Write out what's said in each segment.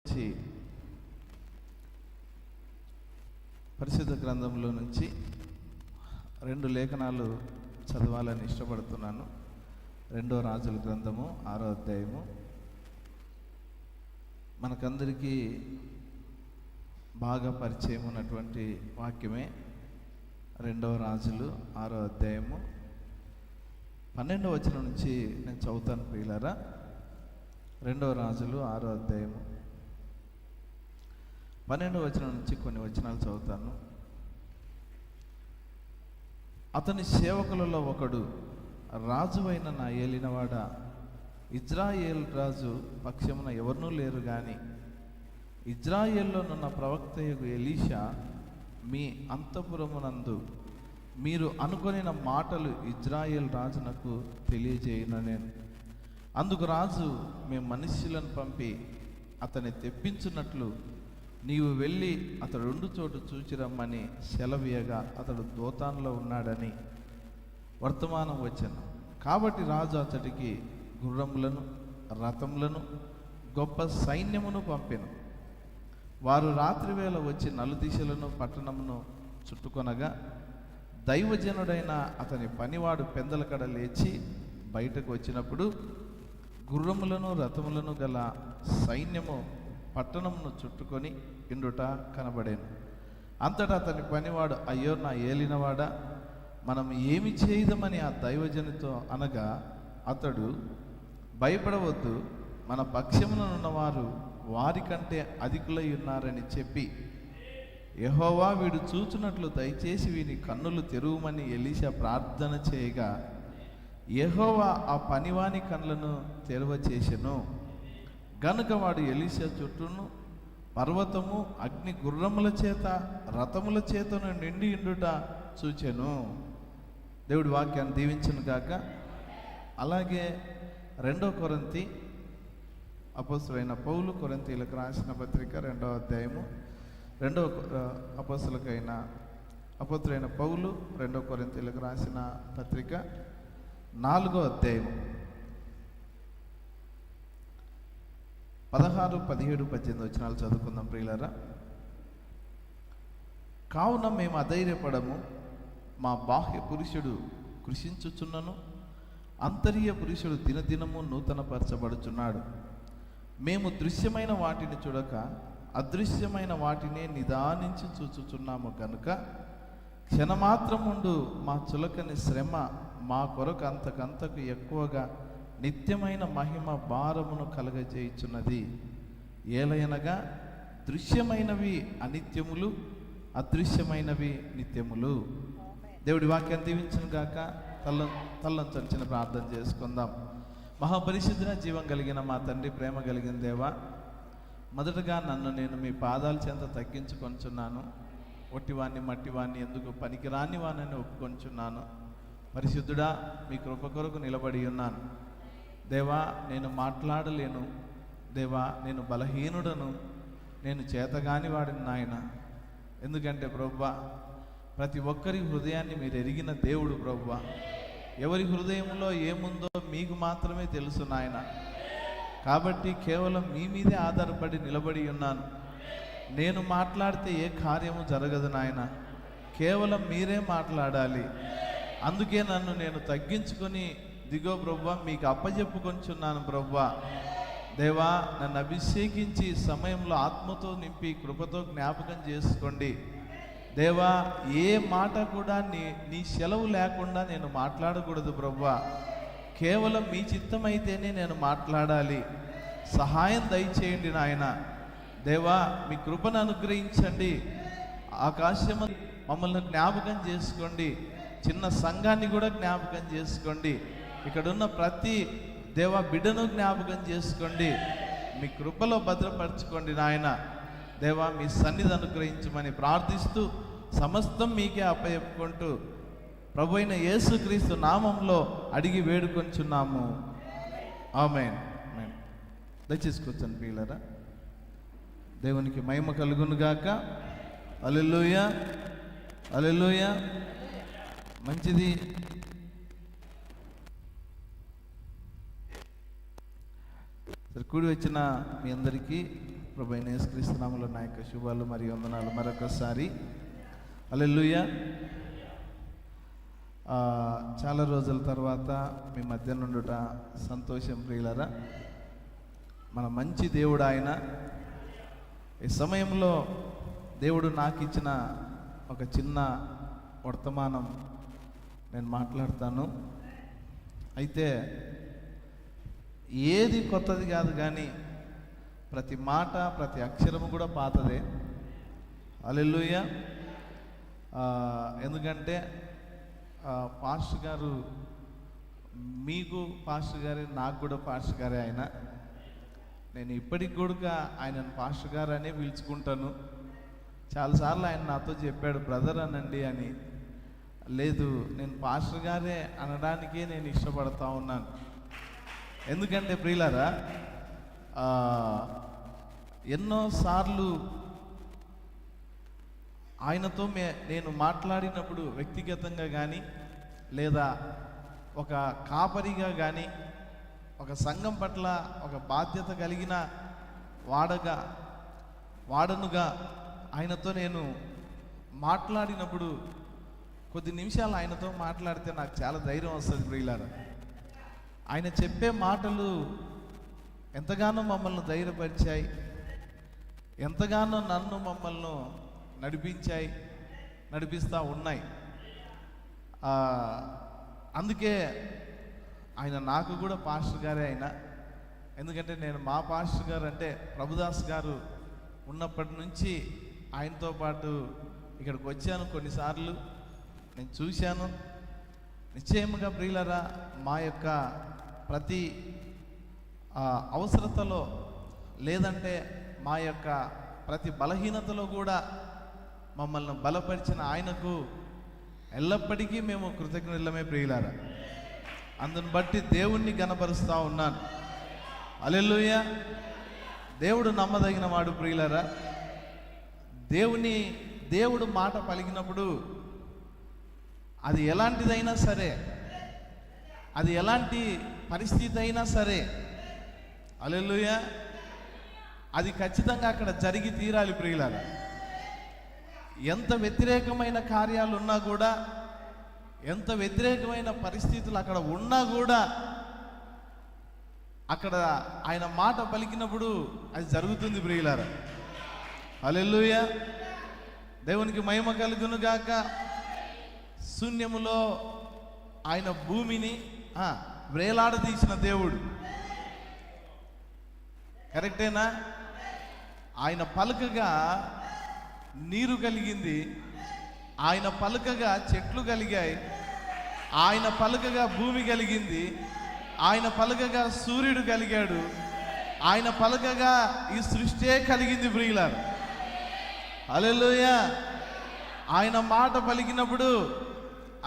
నుంచి పరిశుద్ధ గ్రంథంలో నుంచి 2 లేఖనాలు చదవాలని ఇష్టపడుతున్నాను. 2వ రాజుల గ్రంథము 6వ అధ్యాయము. మనకందరికీ బాగా పరిచయం ఉన్నటువంటి వాక్యమే. 2వ రాజులు 6వ అధ్యాయము 12వ వచనం నుంచి నేను చదువుతాను ప్రియులారా. 2వ రాజులు 6వ అధ్యాయము 12వ వచనం నుంచి కొన్ని వచనాలు చదువుతాను. అతని సేవకులలో ఒకడు, రాజువైన నా ఏలినవాడ, ఇజ్రాయేల్ రాజు పక్షమున ఎవరినూ లేరు గాని ఇజ్రాయేల్లో నున్న ప్రవక్తయగు ఎలీషా మీ అంతఃపురమునందు మీరు అనుకొనిన మాటలు ఇజ్రాయేల్ రాజునకు తెలియజేయననేను. అందుకు రాజు, మేము మనుష్యులను పంపి అతన్ని తెప్పించున్నట్లు నీవు వెళ్ళి అతడు ఉండు చోటు చూచిరమ్మని సెలవీయగా అతడు దోతాన్లో ఉన్నాడని వర్తమానం వచ్చాను. కాబట్టి రాజు అతడికి గుర్రములను రథములను గొప్ప సైన్యమును పంపెను. వారు రాత్రివేళ వచ్చి నలుదిశలను పట్టణమును చుట్టుకొనగా దైవజనుడైన అతని పనివాడు పెందలకడ లేచి బయటకు వచ్చినప్పుడు గుర్రములను రథములను గల సైన్యము పట్టణమును చుట్టుకొని ఇండుట కనబడేను. అంతటా అతని పనివాడు, అయ్యో నా ఏలినవాడా, మనం ఏమి చేయదమని ఆ దైవజనితో అనగా అతడు, భయపడవద్దు, మన పక్షమునున్నవారు వారికంటే అధికులై ఉన్నారని చెప్పి, యెహోవా వీడు చూచున్నట్లు దయచేసి వీని కన్నులు తెరువమని ఎలీషా ప్రార్థన చేయగా యెహోవా ఆ పనివాని కన్నులను తెరవ చేసెను. గనుక వాడు ఎలీషా చుట్టూను పర్వతము అగ్ని గుర్రముల చేత రథముల చేతను నిండి ఇండుట చూచెను. దేవుడి వాక్యాన్ని దీవించును గాక. అలాగే 2వ కొరింథీ అపోస్తలుడైన పౌలు కొరింథీయులకు రాసిన పత్రిక 2వ అధ్యాయము, అపోస్తలుడైన పౌలు 2వ కొరింథీయులకు రాసిన పత్రిక 4వ అధ్యాయము 16, 17, 18 వచనాలు చదువుకుందాం ప్రియులారా. కావున మేము అధైర్యపడము, మా బాహ్య పురుషుడు కృషించుచున్నను, అంతర్య పురుషుడు దినదినము నూతనపరచబడుచున్నాడు. మేము దృశ్యమైన వాటిని చూడక అదృశ్యమైన వాటినే నిదానించి చూచుచున్నాము కనుక క్షణమాత్రముండు మా చులకని శ్రమ మా కొరకు అంతకంతకు ఎక్కువగా నిత్యమైన మహిమ భారమును కలగజేయుచున్నది. ఏలయనగా దృశ్యమైనవి అనిత్యములు, అదృశ్యమైనవి నిత్యములు. దేవుడి వాక్యాన్ని దీవించును గాక. తల్లం చలిచిన ప్రార్థన చేసుకుందాం. మహాపరిశుద్ధున జీవం కలిగిన మా తండ్రి, ప్రేమ కలిగిన దేవా, మొదటగా నన్ను నేను మీ పాదాల చెంత తగ్గించుకొంచున్నాను. ఒట్టివాణ్ణి మట్టివాణ్ణి ఎందుకు పనికిరాని వాణ్ణి ఒప్పుకొంచున్నాను. పరిశుద్ధుడా, మీ కృప కొరకు నిలబడి ఉన్నాను. దేవా, నేను మాట్లాడలేను. దేవా, నేను బలహీనుడను, నేను చేతగాని వాడిని నాయన. ఎందుకంటే ప్రభువా, ప్రతి ఒక్కరి హృదయాన్ని మీరు ఎరిగిన దేవుడు ప్రభువా. ఎవరి హృదయంలో ఏముందో మీకు మాత్రమే తెలుసు నాయన. కాబట్టి కేవలం మీ మీదే ఆధారపడి నిలబడి ఉన్నాను. నేను మాట్లాడితే ఏ కార్యము జరగదు నాయన, కేవలం మీరే మాట్లాడాలి. అందుకే నన్ను నేను తగ్గించుకొని దిగో ప్రభువా, మీకు అప్పచెప్పుకొంచున్నాను ప్రభువా. దేవా, నన్ను అభిషేకించి సమయంలో ఆత్మతో నింపి కృపతో జ్ఞాపకం చేసుకోండి. దేవా, ఏ మాట కూడా నీ సెలవు లేకుండా నేను మాట్లాడకూడదు ప్రభువా. కేవలం మీ చిత్తమైతేనే నేను మాట్లాడాలి. సహాయం దయచేయండి నాయన. దేవా, మీ కృపను అనుగ్రహించండి. ఆకాశము మమ్మల్ని జ్ఞాపకం చేసుకోండి. చిన్న సంఘాన్ని కూడా జ్ఞాపకం చేసుకోండి. ఇక్కడున్న ప్రతి దేవా బిడ్డను జ్ఞాపకం చేసుకోండి. మీ కృపలో భద్రపరచుకోండి నాయన. దేవా, మీ సన్నిధి అనుగ్రహించమని ప్రార్థిస్తూ సమస్తం మీకే అప్పచెప్పుకుంటూ ప్రభు అయిన యేసుక్రీస్తు నామంలో అడిగి వేడుకొంచున్నాము. ఆమేన్. దయచేసి కూర్చొని ప్రియులారా. దేవునికి మహిమ కలుగును గాక. హల్లెలూయా, హల్లెలూయా. మంచిది. కూడి వచ్చిన మీ అందరికీ ప్రభు అయిన యేసుక్రీస్తు నామములో నా యొక్క శుభాలు మరియు వందనాలు మరొకసారి. హల్లెలూయా. చాలా రోజుల తర్వాత మీ మధ్య నుండుట సంతోషం ప్రియులారా. మన మంచి దేవుడు ఆయన. ఈ సమయంలో దేవుడు నాకు ఇచ్చిన ఒక చిన్న వర్తమానం నేను మాట్లాడతాను. అయితే ఏది కొత్తది కాదు, కానీ ప్రతి మాట ప్రతి అక్షరము కూడా పాతదే. హల్లెలూయా. ఎందుకంటే పాస్టర్ గారు, మీకు పాస్టర్ గారే, నాకు కూడా పాస్టర్ గారే ఆయన. నేను ఇప్పటికి కూడా ఆయనను పాస్టర్ గారు అనే పిలుచుకుంటాను. చాలాసార్లు ఆయన నాతో చెప్పాడు, బ్రదర్ అనండి అని. లేదు, నేను పాస్టర్ గారే అనడానికే నేను ఇష్టపడతా ఉన్నాను. ఎందుకంటే ప్రియులారా, ఎన్నోసార్లు ఆయనతో నేను మాట్లాడినప్పుడు వ్యక్తిగతంగా కానీ, లేదా ఒక కాపరిగా కానీ, ఒక సంఘం పట్ల ఒక బాధ్యత కలిగిన వాడనుగా ఆయనతో నేను మాట్లాడినప్పుడు కొద్ది నిమిషాలు ఆయనతో మాట్లాడితే నాకు చాలా ధైర్యం వస్తుంది ప్రియులారా. ఆయన చెప్పే మాటలు ఎంతగానో మమ్మల్ని ధైర్యపరిచాయి, ఎంతగానో మమ్మల్ని నడిపిస్తూ ఉన్నాయి. అందుకే ఆయన నాకు కూడా పాస్టర్ గారే ఆయన. ఎందుకంటే నేను మా పాస్టర్ గారు అంటే ప్రభుదాస్ గారు ఉన్నప్పటి నుంచి ఆయనతో పాటు ఇక్కడికి వచ్చాను. కొన్నిసార్లు నేను చూశాను. నిశ్చయముగా ప్రియులరా, మా యొక్క ప్రతి అవసరతలో, లేదంటే మా యొక్క ప్రతి బలహీనతలో కూడా మమ్మల్ని బలపరిచిన ఆయనకు ఎల్లప్పటికీ మేము కృతజ్ఞులమే ప్రియులారా. అందుని బట్టి దేవుణ్ణి గణపరుస్తూ ఉన్నాను. హల్లెలూయా. దేవుడు నమ్మదగిన వాడు ప్రియులారా. దేవుడు మాట పలికినప్పుడు అది ఎలాంటిదైనా సరే, అది ఎలాంటి పరిస్థితి అయినా సరే, హల్లెలూయా, అది ఖచ్చితంగా అక్కడ జరిగి తీరాలి ప్రియులారా. ఎంత వ్యతిరేకమైన కార్యాలు ఉన్నా కూడా, ఎంత వ్యతిరేకమైన పరిస్థితులు అక్కడ ఉన్నా కూడా, అక్కడ ఆయన మాట పలికినప్పుడు అది జరుగుతుంది ప్రియులారా. హల్లెలూయా. దేవునికి మహిమ కలుగును గాక. శూన్యములో ఆయన భూమిని వేలాడదీసిన దేవుడు. కరెక్టేనా? ఆయన పలుకగా నీరు కలిగింది, ఆయన పలుకగా చెట్లు కలిగాయి, ఆయన పలుకగా భూమి కలిగింది, ఆయన పలుకగా సూర్యుడు కలిగాడు, ఆయన పలుకగా ఈ సృష్టి కలిగింది ప్రియులారా. హల్లెలూయా. ఆయన మాట పలికినప్పుడు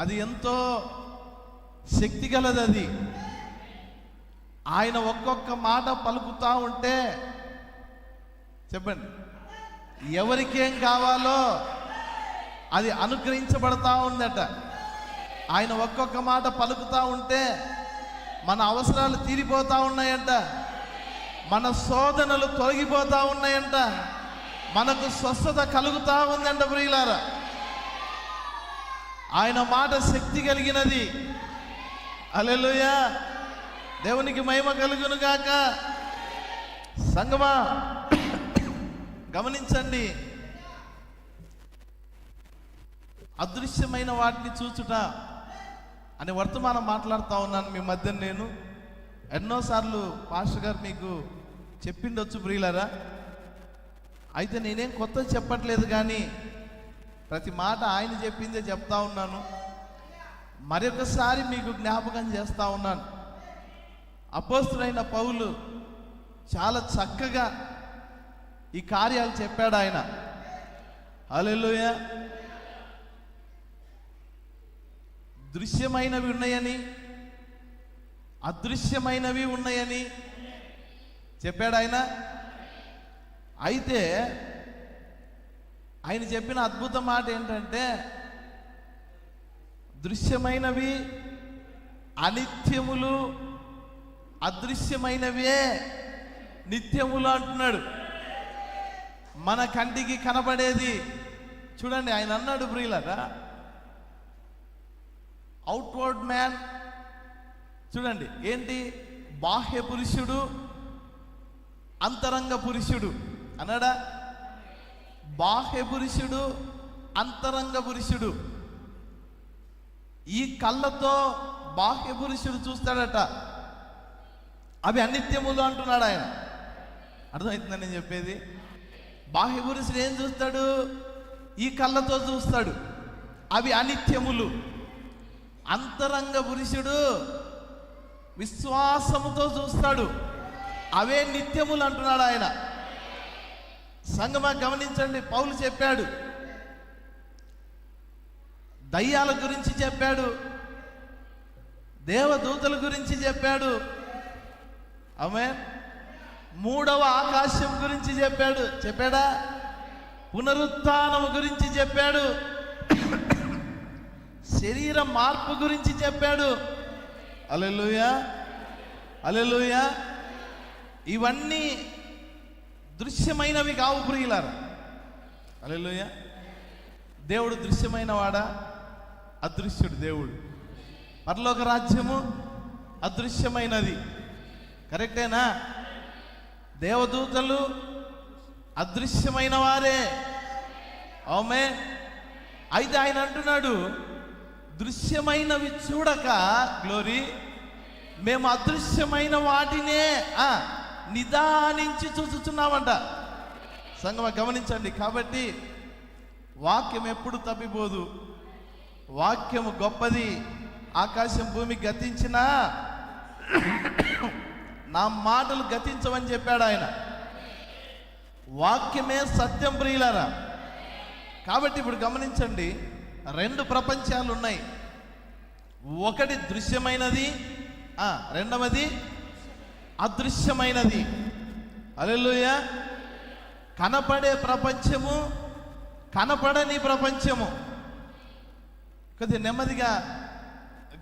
అది ఎంతో శక్తి గలది. అది ఆయన ఒక్కొక్క మాట పలుకుతా ఉంటే, చెప్పండి, ఎవరికేం కావాలో అది అనుగ్రహించబడతా ఉందట. ఆయన ఒక్కొక్క మాట పలుకుతా ఉంటే మన అవసరాలు తీరిపోతా ఉన్నాయంట, మన శోధనలు తొలగిపోతా ఉన్నాయంట, మనకు స్వస్థత కలుగుతా ఉందంట ప్రియులారా. ఆయన మాట శక్తి కలిగినది. హల్లెలూయా. దేవునికి మహిమ కలుగును గాక. సంగమా గమనించండి, అదృశ్యమైన వాటిని చూచుట అనే వర్తమానం మాట్లాడుతూ ఉన్నాను మీ మధ్య. నేను ఎన్నోసార్లు పాస్టర్ గారు మీకు చెప్పిండొచ్చు ప్రియులారా. అయితే నేనేం కొత్త చెప్పట్లేదు, కానీ ప్రతి మాట ఆయన చెప్పిందే చెప్తా ఉన్నాను. మరొకసారి మీకు జ్ఞాపకం చేస్తూ ఉన్నాను. అపోస్తలుడైన పౌలు చాలా చక్కగా ఈ కార్యాలు చెప్పాడు ఆయన. హల్లెలూయా. దృశ్యమైనవి ఉన్నాయని, అదృశ్యమైనవి ఉన్నాయని చెప్పాడు ఆయన. అయితే ఆయన చెప్పిన అద్భుత మాట ఏంటంటే, దృశ్యమైనవి అనిత్యములు, అదృశ్యమైనవే నిత్యములు అంటున్నాడు. మన కంటికి కనబడేది. చూడండి, ఆయన అన్నాడు ప్రియులారా, అవుట్వర్డ్ మ్యాన్. చూడండి ఏంటి, బాహ్య పురుషుడు, అంతరంగ పురుషుడు అన్నాడా? బాహ్య పురుషుడు, అంతరంగ పురుషుడు. ఈ కళ్ళతో బాహ్య పురుషుడు చూస్తాడట, అవి అనిత్యములు అంటున్నాడు ఆయన. అర్థమవుతుందని నేను చెప్పేది? బాహ్య పురుషుడు ఏం చూస్తాడు? ఈ కళ్ళతో చూస్తాడు, అవి అనిత్యములు. అంతరంగ పురుషుడు విశ్వాసముతో చూస్తాడు, అవే నిత్యములు అంటున్నాడు ఆయన. సంగమా గమనించండి, పౌలు చెప్పాడు, దయ్యాల గురించి చెప్పాడు, దేవదూతల గురించి చెప్పాడు, ఆమేన్. మూడవ ఆకాశం గురించి చెప్పాడా? పునరుత్థానం గురించి చెప్పాడు, శరీర మార్పు గురించి చెప్పాడు. హల్లెలూయా, హల్లెలూయా. ఇవన్నీ దృశ్యమైనవి కావు ప్రియులారా. హల్లెలూయా. దేవుడు దృశ్యమైన వాడా? అదృశ్యుడు దేవుడు. పరలోక రాజ్యము అదృశ్యమైనది, కరెక్టేనా? దేవదూతలు అదృశ్యమైన వారే, ఆమేన్. అయితే ఆయన అంటున్నాడు, దృశ్యమైనవి చూడక, గ్లోరీ, మేము అదృశ్యమైన వాటినే నిదానించి చూస్తున్నామంట. సంగమ గమనించండి. కాబట్టి వాక్యం ఎప్పుడు తప్పిపోదు. వాక్యము గొప్పది. ఆకాశం భూమి గతించినా నా మాటలు గతించవని చెప్పాడు ఆయన. వాక్యమే సత్యం ప్రియులారా. కాబట్టి ఇప్పుడు గమనించండి, రెండు ప్రపంచాలు ఉన్నాయి. ఒకటి దృశ్యమైనది, రెండవది అదృశ్యమైనది. హల్లెలూయా. కనపడే ప్రపంచము, కనపడని ప్రపంచము. కొద్దిగా నెమ్మదిగా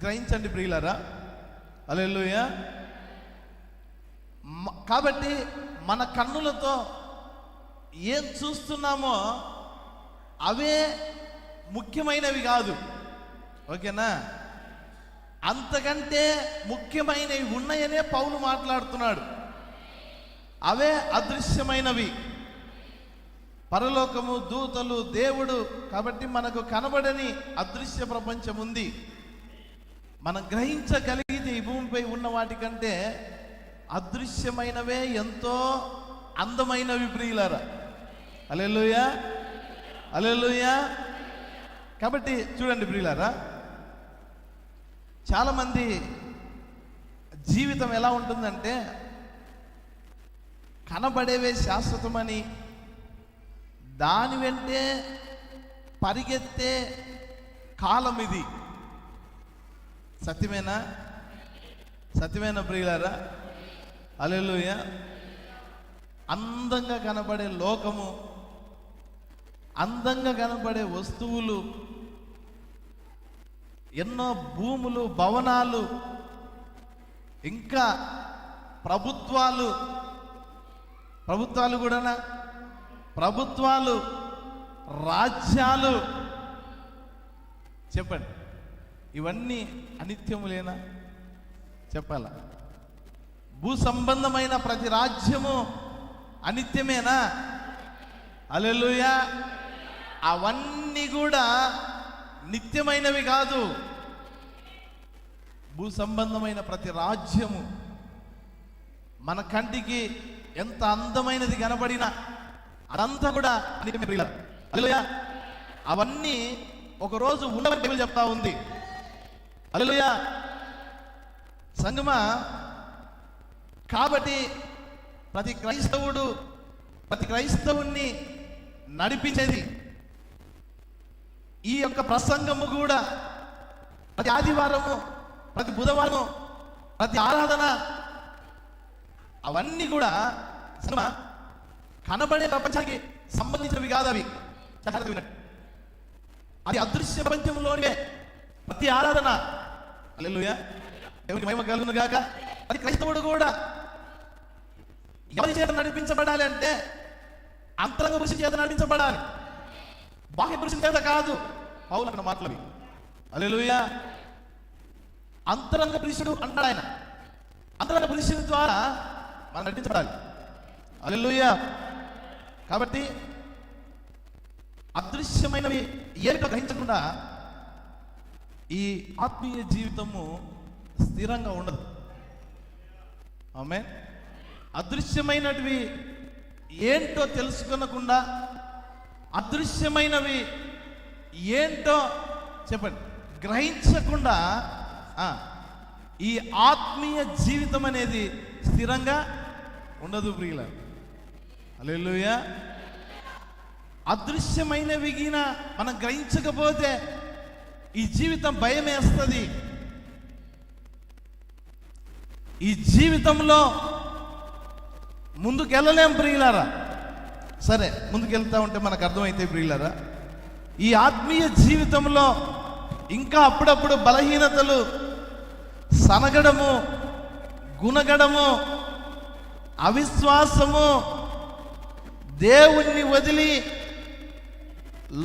గ్రహించండి ప్రియులారా. హల్లెలూయా. కాబట్టి మన కన్నులతో ఏం చూస్తున్నామో అవే ముఖ్యమైనవి కాదు, ఓకేనా? అంతకంటే ముఖ్యమైనవి ఉన్నాయనే పౌలు మాట్లాడుతున్నాడు. అవే అదృశ్యమైనవి, పరలోకము, దూతలు, దేవుడు. కాబట్టి మనకు కనబడని అదృశ్య ప్రపంచం ఉంది. మనం గ్రహించగలిగితే ఈ భూమిపై ఉన్న వాటికంటే అదృశ్యమైనవే ఎంతో అందమైనవి ప్రియులారా. హల్లెలూయా, హల్లెలూయా. కాబట్టి చూడండి ప్రియులారా, చాలామంది జీవితం ఎలా ఉంటుందంటే, కనబడేవే శాశ్వతమని దాని వెంటే పరిగెత్తే కాలం ఇది. సత్యమేనా? సత్యమేనా ప్రియులారా? హల్లెలూయా. అందంగా కనబడే లోకము, అందంగా కనబడే వస్తువులు, ఎన్నో భూములు, భవనాలు, ఇంకా ప్రభుత్వాలు కూడానా, ప్రభుత్వాలు, రాజ్యాలు. చెప్పండి, ఇవన్నీ అనిత్యములేనా? చెప్పాలా? భూ సంబంధమైన ప్రతి రాజ్యము అనిత్యమేనా? హల్లెలూయా. అవన్నీ కూడా నిత్యమైనవి కాదు. భూ సంబంధమైన ప్రతి రాజ్యము మన కంటికి ఎంత అందమైనది కనబడినా అదంతా కూడా అనిత్యమే ప్రియులారా. హల్లెలూయా. అవన్నీ ఒకరోజు ఉండవని బైబిల్ చెప్తా ఉంది. హల్లెలూయా. సంగమా, కాబట్టి ప్రతి క్రైస్తవుణ్ణి నడిపించేది ఈ యొక్క ప్రసంగము కూడా. ప్రతి ఆదివారము, ప్రతి బుధవారము, ప్రతి ఆరాధన, అవన్నీ కూడా కనబడే ప్రపంచానికి సంబంధించినవి కాదు. అవి అది అదృశ్య ప్రపంచంలోనే ప్రతి ఆరాధన. హల్లెలూయా, దేవునికి మహిమ కలుగును గాక. ప్రతి క్రైస్తవుడు కూడా ఎవరి చేత నడిపించబడాలి అంటే అంతరంగ పురుషుని చేత నడిపించబడాలి, బాహ్య పురుషుని చేత కాదు. పౌలు అక్కడ మాటలు హల్లెలూయా. అంతరంగ పురుషుడు అంటాడు ఆయన. అంతరంగ పురుషుని ద్వారా మనం నడిపించబడాలి. హల్లెలూయా. కాబట్టి అదృశ్యమైనవి ఏమిటో గ్రహించకుండా ఈ ఆత్మీయ జీవితము స్థిరంగా ఉండదు. ఆమేన్. అదృశ్యమైనవి ఏంటో తెలుసుకొనకుండా, అదృశ్యమైనవి ఏంటో చెప్పండి గ్రహించకుండా ఈ ఆత్మీయ జీవితం అనేది స్థిరంగా ఉండదు ప్రియులారా. హల్లెలూయా. అదృశ్యమైనవి గిన మనం గ్రహించకపోతే ఈ జీవితం భయం వేస్తుంది. ఈ జీవితంలో ముందుకెళ్ళలేం ప్రియులారా. సరే, ముందుకెళ్తా ఉంటే మనకు అర్థమైతే ప్రియులారా, ఈ ఆత్మీయ జీవితంలో ఇంకా అప్పుడప్పుడు బలహీనతలు, సనగడము, గుణగడము, అవిశ్వాసము, దేవుణ్ణి వదిలి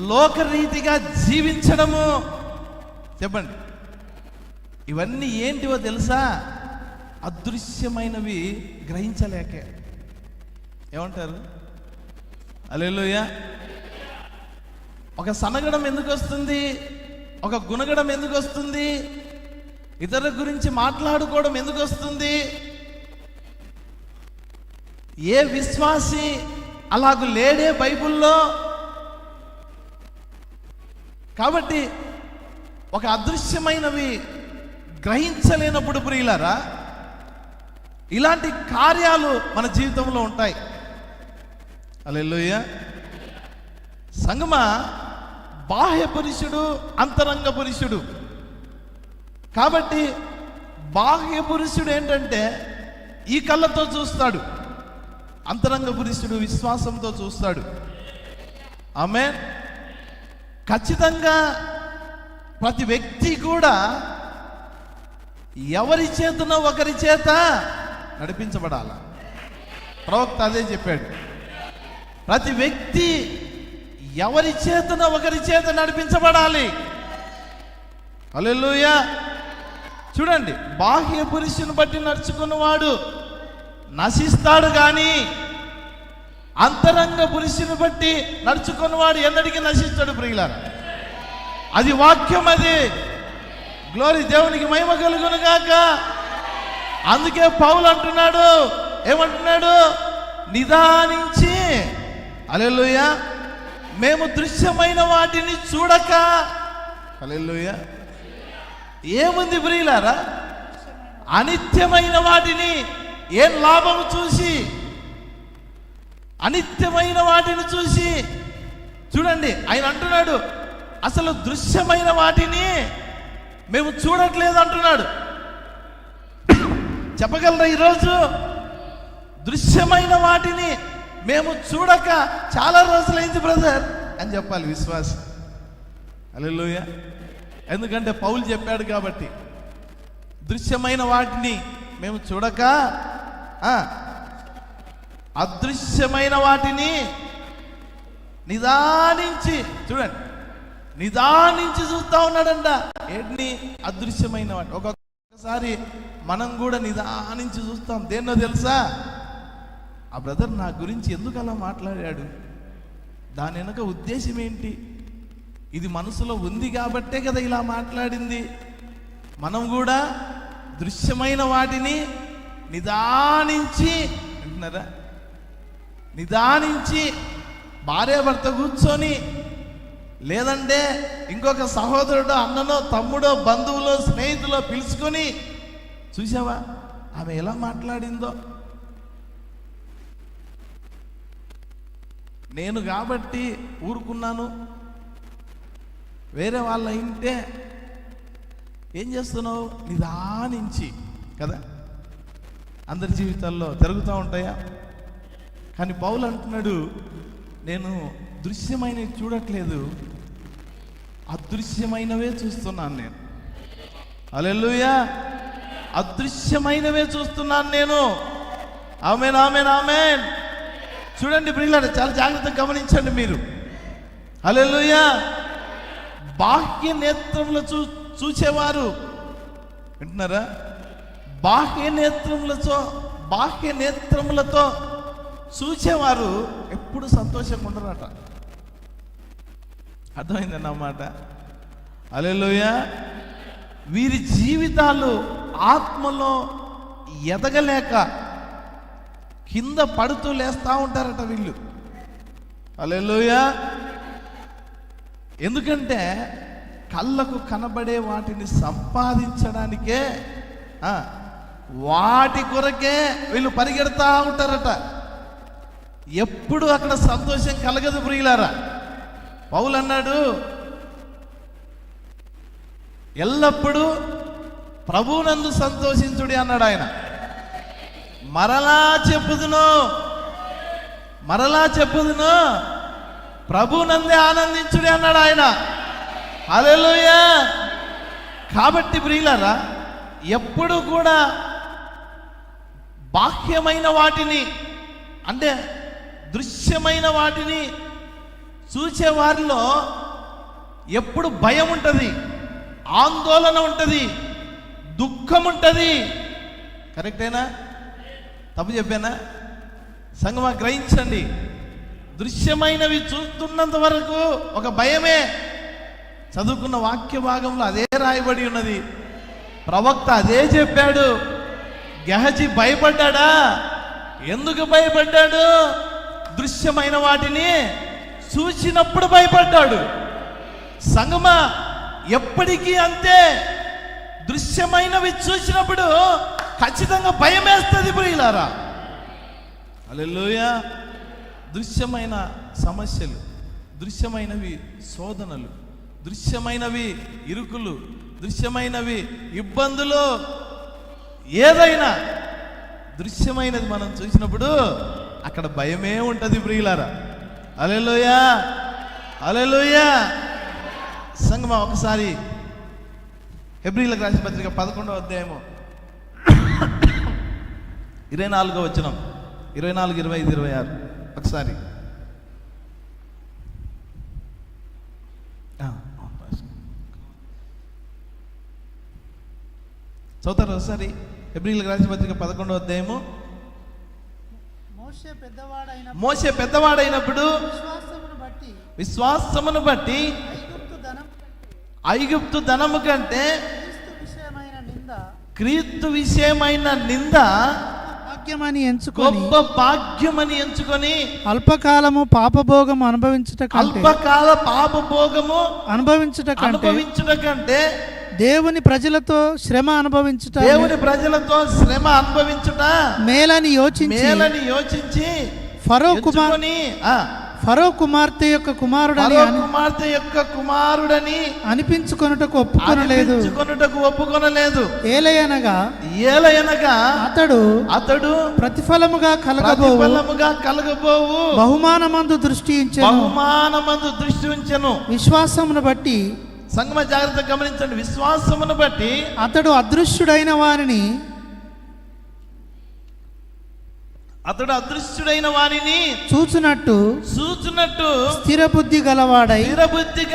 లోకరీతిగా జీవించడము, చెప్పండి, ఇవన్నీ ఏంటివో తెలుసా? అదృశ్యమైనవి గ్రహించలేకే. ఏమంటారు? హల్లెలూయా. ఒక సనగడం ఎందుకు వస్తుంది? ఒక గుణగడం ఎందుకు వస్తుంది? ఇతరుల గురించి మాట్లాడుకోవడం ఎందుకు వస్తుంది? ఏ విశ్వాసి అలాగూ లేడే బైబిల్లో. కాబట్టి ఒక అదృశ్యమైనవి గ్రహించలేనప్పుడు ప్రియులారా, ఇలాంటి కార్యాలు మన జీవితంలో ఉంటాయి. హల్లెలూయా. సంగమా, బాహ్య పురుషుడు, అంతరంగ పురుషుడు. కాబట్టి బాహ్య పురుషుడు ఏంటంటే ఈ కళ్ళతో చూస్తాడు, అంతరంగ పురుషుడు విశ్వాసంతో చూస్తాడు. ఆమేన్. ఖచ్చితంగా ప్రతి వ్యక్తి కూడా ఎవరి చేతనో ఒకరి చేత నడిపించబడాల. ప్రవక్త అదే చెప్పాడు. ప్రతి వ్యక్తి ఎవరి చేతనో ఒకరి చేత నడిపించబడాలి. హల్లెలూయా. చూడండి, బాహ్య పురుషుని బట్టి నడుచుకున్నవాడు నశిస్తాడు, కానీ అంతరంగ పురుషుని బట్టి నడుచుకున్నవాడు ఎన్నటికీ నశిస్తాడు ప్రియులారా. అది వాక్యం. అది గ్లోరీ, దేవునికి మహిమ కలుగును గాక. అందుకే పౌలు అంటున్నాడు, ఏమంటున్నాడు? నిదానించి, హల్లెలూయా, మేము దృశ్యమైన వాటిని చూడక. హల్లెలూయా. ఏముంది ప్రియులారా? అనిత్యమైన వాటిని ఏం లాభం చూసి, అనిత్యమైన వాటిని చూసి, చూడండి ఆయన అంటున్నాడు, అసలు దృశ్యమైన వాటిని మేము చూడట్లేదు అంటున్నాడు. చెప్పగలరా ఈరోజు? దృశ్యమైన వాటిని మేము చూడక చాలా రోజులైంది బ్రదర్ అని చెప్పాలి విశ్వాసి. హల్లెలూయా. ఎందుకంటే పౌలు చెప్పాడు కాబట్టి. దృశ్యమైన వాటిని మేము చూడక అదృశ్యమైన వాటిని నిదానించి, చూడండి, నిదానించి చూస్తా ఉన్నాడంట. ఏంటి? అదృశ్యమైన వాటి. ఒక్కొక్కసారి మనం కూడా నిదానించి చూస్తాం. దేన్నో తెలుసా? ఆ బ్రదర్ నా గురించి ఎందుకు అలా మాట్లాడాడు, దాని వెనక ఉద్దేశం ఏంటి, ఇది మనసులో ఉంది కాబట్టే కదా ఇలా మాట్లాడింది. మనం కూడా దృశ్యమైన వాటిని నిదానించి, అంటున్నారా, నిదానించి భార్యాభర్త కూర్చొని, లేదంటే ఇంకొక సహోదరుడో, అన్ననో, తమ్ముడో, బంధువులో, స్నేహితులో పిలుచుకొని, చూసావా ఆమె ఎలా మాట్లాడిందో, నేను కాబట్టి ఊరుకున్నాను, వేరే వాళ్ళ ఇంటే ఏం చేస్తున్నావు? నిదానించి కదా. అందరి జీవితాల్లో జరుగుతూ ఉంటాయా? కానీ పౌలు అంటున్నాడు, నేను దృశ్యమైనవి చూడట్లేదు, అదృశ్యమైనవే చూస్తున్నాను నేను. హల్లెలూయా. అదృశ్యమైనవే చూస్తున్నాను నేను. ఆమేన్, ఆమేన్, ఆమేన్. చూడండి ప్రియులారా, చాలా జాగ్రత్తగా గమనించండి మీరు. హల్లెలూయా. బాహ్య నేత్రముల చూచేవారు, వింటున్నారా? బాహ్య నేత్రములతో చూచేవారు ఎప్పుడు సంతోషంగా ఉండరట. అర్థమైందన్న మాట. హల్లెలూయా. వీరి జీవితాలు ఆత్మలో ఎదగలేక కింద పడుతూ లేస్తూ ఉంటారట వీళ్ళు. హల్లెలూయా. ఎందుకంటే కళ్ళకు కనబడే వాటిని సంపాదించడానికే, వాటి కొరకే వీళ్ళు పరిగెడతా ఉంటారట. ఎప్పుడు అక్కడ సంతోషం కలగదు ప్రియులారా. పౌలు అన్నాడు, ఎల్లప్పుడూ ప్రభువునందు సంతోషించుడి అన్నాడు ఆయన. మరలా చెప్పుదును ప్రభువునందే ఆనందించుడి అన్నాడు ఆయన. హల్లెలూయా. కాబట్టి ప్రియులారా, ఎప్పుడు కూడా బాహ్యమైన వాటిని, అంటే దృశ్యమైన వాటిని చూసే వారిలో ఎప్పుడు భయం ఉంటుంది, ఆందోళన ఉంటుంది, దుఃఖం ఉంటుంది. కరెక్టేనా? తప్పు చెప్పానా? సంగమా, గ్రహించండి. దృశ్యమైనవి చూస్తున్నంత వరకు ఒక భయమే. చదువుకున్న వాక్య భాగంలో అదే రాయబడి ఉన్నది. ప్రవక్త అదే చెప్పాడు. గెహజీ భయపడ్డా. ఎందుకు భయపడ్డాడు? దృశ్యమైన వాటిని చూసినప్పుడు భయపడ్డాడు. సంగమా, ఎప్పటికీ అంతే. దృశ్యమైనవి చూసినప్పుడు ఖచ్చితంగా భయం వేస్తుంది ప్రియులారా. హల్లెలూయా. దృశ్యమైన సమస్యలు, దృశ్యమైనవి శోధనలు, దృశ్యమైనవి ఇరుకులు, దృశ్యమైనవి ఇబ్బందులు, ఏదైనా దృశ్యమైనది మనం చూసినప్పుడు అక్కడ భయమే ఉంటుంది ప్రియులారా. హల్లెలూయా. హల్లెలూయా. సంగమా, ఒకసారి హెబ్రీయులకు రాసిన పత్రిక 11వ అధ్యాయము 24వ వచనం, 24, 25, 26 ఒకసారి. చదువుతారు ఒకసారి. హెబ్రీయులకు రాసిన పత్రిక 11వ అధ్యాయము. మోషే పెద్దవాడైనప్పుడు విశ్వాసమును బట్టి ఐగుప్తు ధనము కంటే క్రీస్తు విషయమైన నింద గొప్ప భాగ్యమని ఎంచుకొని అల్పకాల పాపభోగము అనుభవించుట కంటే దేవుని ప్రజలతో శ్రమ అనుభవించుట మేలని యోచించి ఫరో కుమార్తె యొక్క కుమారుడని అనిపించుకొనుటకు ఒప్పుకొనలేదు. ఏలయనగా అతడు ప్రతిఫలముగా కలగబోవు బహుమానమందు దృష్టి ఉంచెను. విశ్వాసమును బట్టి, సంగమ జాగ్రత్తగా గమనించండి, విశ్వాసమును బట్టి అతడు అదృశ్యుడైన వారిని చూచునట్టు స్థిర బుద్ధి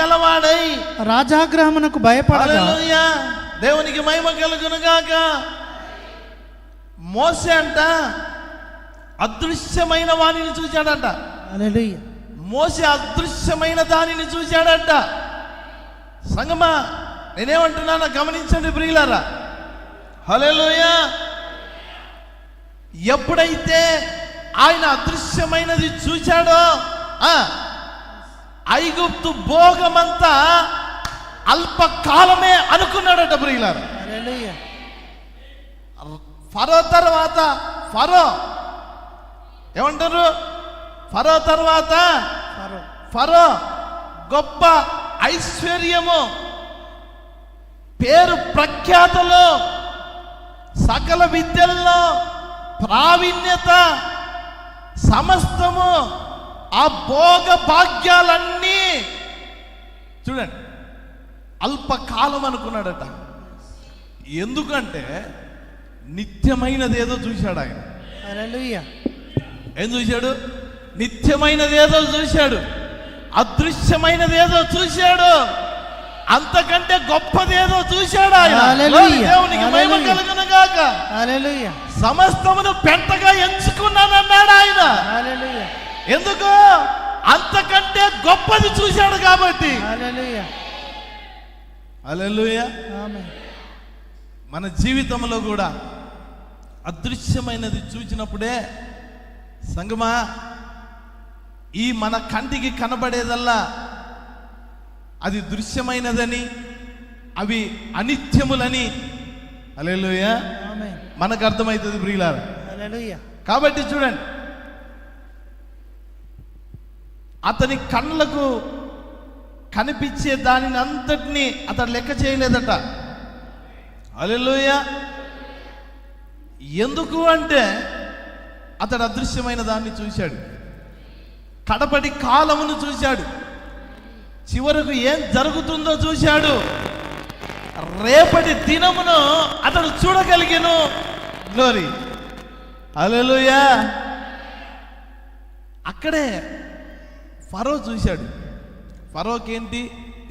గలవాడై రాజాగ్రహమునకు భయపడగా. దేవునికి మహిమ కలుగును గాక. మోసే అంట అదృశ్యమైన వాణిని చూశాడంట. హల్లెలూయా. మోసే అదృశ్యమైన దానిని చూశాడంట. సంగమా, నేనేమంటున్నానో గమనించండి ప్రియులారా. హల్లెలూయా. ఎప్పుడైతే ఆయన అదృశ్యమైనది చూశాడో, ఐగుప్తు భోగమంతా అల్పకాలమే అనుకున్నాడట ప్రియులారా. ఫరో తర్వాత ఏమంటారు? ఫరో తర్వాత గొప్ప ఐశ్వర్యము, పేరు ప్రఖ్యాతలు, సకల విద్యల్లో ప్రావీణ్యత, సమస్తము, ఆ భోగ భాగ్యాలన్నీ చూడండి అల్పకాలం అనుకున్నాడట. ఎందుకంటే నిత్యమైనది ఏదో చూశాడు ఆయన. హల్లెలూయా. ఏం చూశాడు? నిత్యమైనదేదో చూశాడు, అదృశ్యమైనదేదో చూశాడు, అంతకంటే గొప్పదేదో చూశాడు ఆయన. హల్లెలూయా. దేవునికి మహిమ కలుగును గాక. హల్లెలూయా. సమస్తమును పెంటగా ఎంచుకున్నానన్నాడు ఆయన. హల్లెలూయా. ఎందుకు? అంతకంటే గొప్పది చూశాడు కాబట్టి. హల్లెలూయా. హల్లెలూయా. ఆమేన్. మన జీవితంలో కూడా అదృశ్యమైనది చూచినప్పుడే సంగమా, ఈ మన కంటికి కనబడేదల్లా అది దృశ్యమైనదని, అవి అనిత్యములని హల్లెలూయా ఆమేన్. మనకు అర్థమవుతుంది ప్రియులారా. హల్లెలూయా. కాబట్టి చూడండి, అతని కళ్ళకు కనిపించే దానిని అంతటినీ అతడు లెక్క చేయలేదట. హల్లెలూయా. ఎందుకు అంటే అతడు అదృశ్యమైన దాన్ని చూశాడు, కడపటి కాలమును చూశాడు, చివరకు ఏం జరుగుతుందో చూశాడు, రేపటి దినమును అతడు చూడగలిగెను. గ్లోరీ. హల్లెలూయా. అక్కడే ఫరో చూశాడు. ఫరోకేంటి?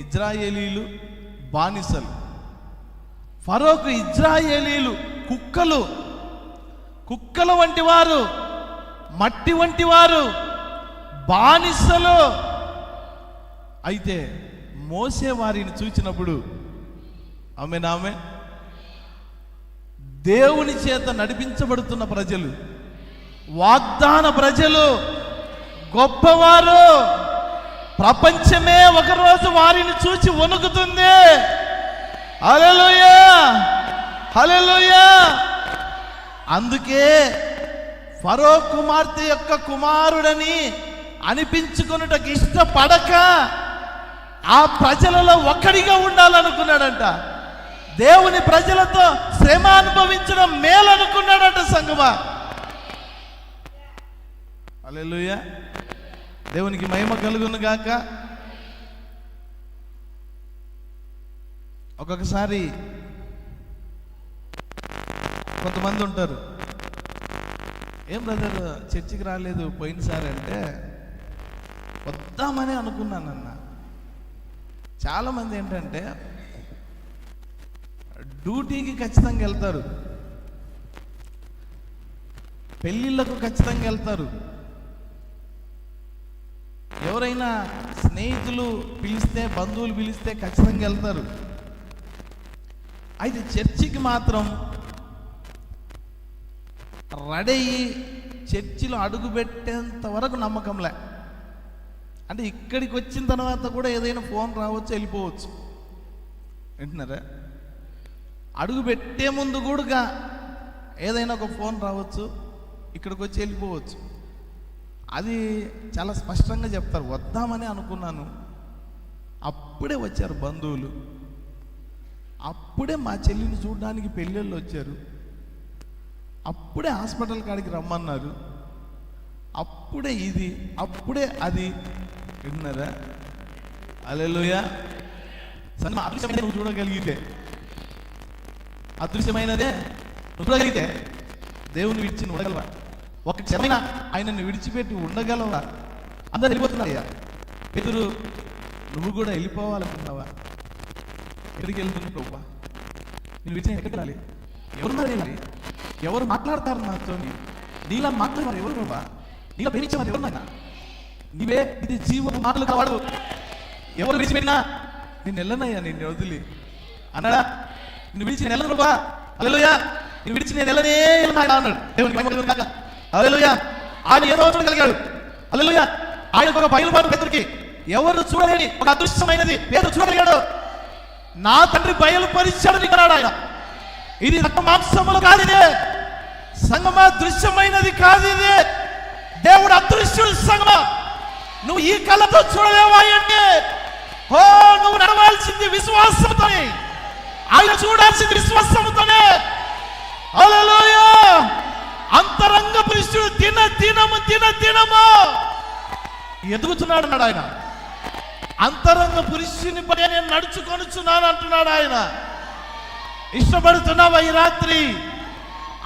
ఇజ్రాయేలీలు బానిసలు. ఫరోకు ఇజ్రాయేలీలు కుక్కల వంటి వారు, మట్టి వంటి వారు, బానిసలు. అయితే మోసే వారిని చూచినప్పుడు ఆమె దేవుని చేత నడిపించబడుతున్న ప్రజలు, వాగ్దాన ప్రజలు, గొప్పవారు, ప్రపంచమే ఒకరోజు వారిని చూచి వణుకుతుంది. హల్లెలూయా. హల్లెలూయా. అందుకే ఫరో కుమార్తె యొక్క కుమారుడని అనిపించుకొనుటకు ఇష్టపడక ఆ ప్రజలలో ఒక్కడిగా ఉండాలనుకున్నాడంట. దేవుని ప్రజలతో శ్రమ అనుభవించడం మేలనుకున్నాడంట సంగమా. హల్లెలూయా. దేవునికి మహిమ కలుగును గాక. ఒక్కొక్కసారి కొంతమంది ఉంటారు, ఏం బ్రదర్ చర్చికి రాలేదు పోయినసారి అంటే, వద్దామని అనుకున్నానన్న. చాలామంది ఏంటంటే డ్యూటీకి ఖచ్చితంగా వెళ్తారు, పెళ్ళిళ్ళకు ఖచ్చితంగా వెళ్తారు, ఎవరైనా స్నేహితులు పిలిస్తే, బంధువులు పిలిస్తే ఖచ్చితంగా వెళ్తారు. అయితే చర్చికి మాత్రం రెడీ అయ్యి చర్చిలో అడుగు పెట్టేంత వరకు నమ్మకంలే. అంటే ఇక్కడికి వచ్చిన తర్వాత కూడా ఏదైనా ఫోన్ రావచ్చు, వెళ్ళిపోవచ్చు. వింటున్నారా? అడుగు పెట్టే ముందు కూడా ఏదైనా ఒక ఫోన్ రావచ్చు, ఇక్కడికి వచ్చి వెళ్ళిపోవచ్చు. అది చాలా స్పష్టంగా చెప్తారు. వద్దామని అనుకున్నాను, అప్పుడే వచ్చారు బంధువులు, అప్పుడే మా చెల్లిని చూడడానికి పెళ్ళిళ్ళు వచ్చారు, అప్పుడే హాస్పిటల్ కాడికి రమ్మన్నారు, అప్పుడే ఇది, అప్పుడే అది. విన్నారా? హల్లెలూయా. అదృశ్యమైన నువ్వు చూడగలిగితే, అదృశ్యమైనదే నువ్వు చూడగలిగితే దేవుని విడిచి నువ్వు ఉండగలవా? ఒక క్షణమైన ఆయనను విడిచిపెట్టి ఉండగలవా? అందరు వెళ్ళిపోతున్నారయ్యా. పేతురు, నువ్వు కూడా వెళ్ళిపోవాలనుకున్నావా? ఎక్కడికి వెళ్తున్నావు? నేను విడిచి ఎక్కడికి రాలి? ఎవరున్నారు? వెళ్ళాలి? ఎవరు మాట్లాడతారు నాతో? నీలా మాట్లాడేవారు ఎవరు బాబా? నీలా ప్రేమించేవారు ఎవరున్నా? నీవే ఇది జీవపు మాటలు కావాడు. ఎవరు విడిచిపెట్టినా నేను వెళ్ళనయ్యా, నిన్ను వదిలి అన్నాడా? నిన్ను విడిచి నేను వెళ్ళను బాబా. హల్లెలూయా. నిన్ను విడిచి నేను వెళ్ళనే అన్నాడు. దేవునికి మహిమ కలుగును గాక. హల్లెలూయా. ఆయన ఏదో చూడగలిగాడు. హల్లెలూయా. ఆయనకు ఒక బయలుపాటు పేతురుకి, ఎవరు చూడలేని ఒక అదృశ్యమైనది పేతురు చూడగలిగాడు. నా తండ్రి బయలుపరిచాడు నీకన్నాడు ఆయన. ఇది రక్త మాంసములు కాదు, ఇదే సంగమా, దృశ్యమైనది కాదు ఇది. దేవుడు అదృశ్యుడు సంగమా. నువ్వు ఈ కళ్ళతో చూడలేవా అంటే, ఓ నువ్వు నడవాల్సింది విశ్వాసంతోనే, ఆయన చూడాల్సింది విశ్వాసంతోనే. హల్లెలూయా. అంతరంగ పురుషుడు దినము ఎదుగుతున్నాడు అన్నాడు ఆయన. అంతరంగ పురుషుని పని నేను నడుచుకొనుచున్నాను అంటున్నాడు ఆయన. ఇష్టపడుతున్నావా ఈ రాత్రి?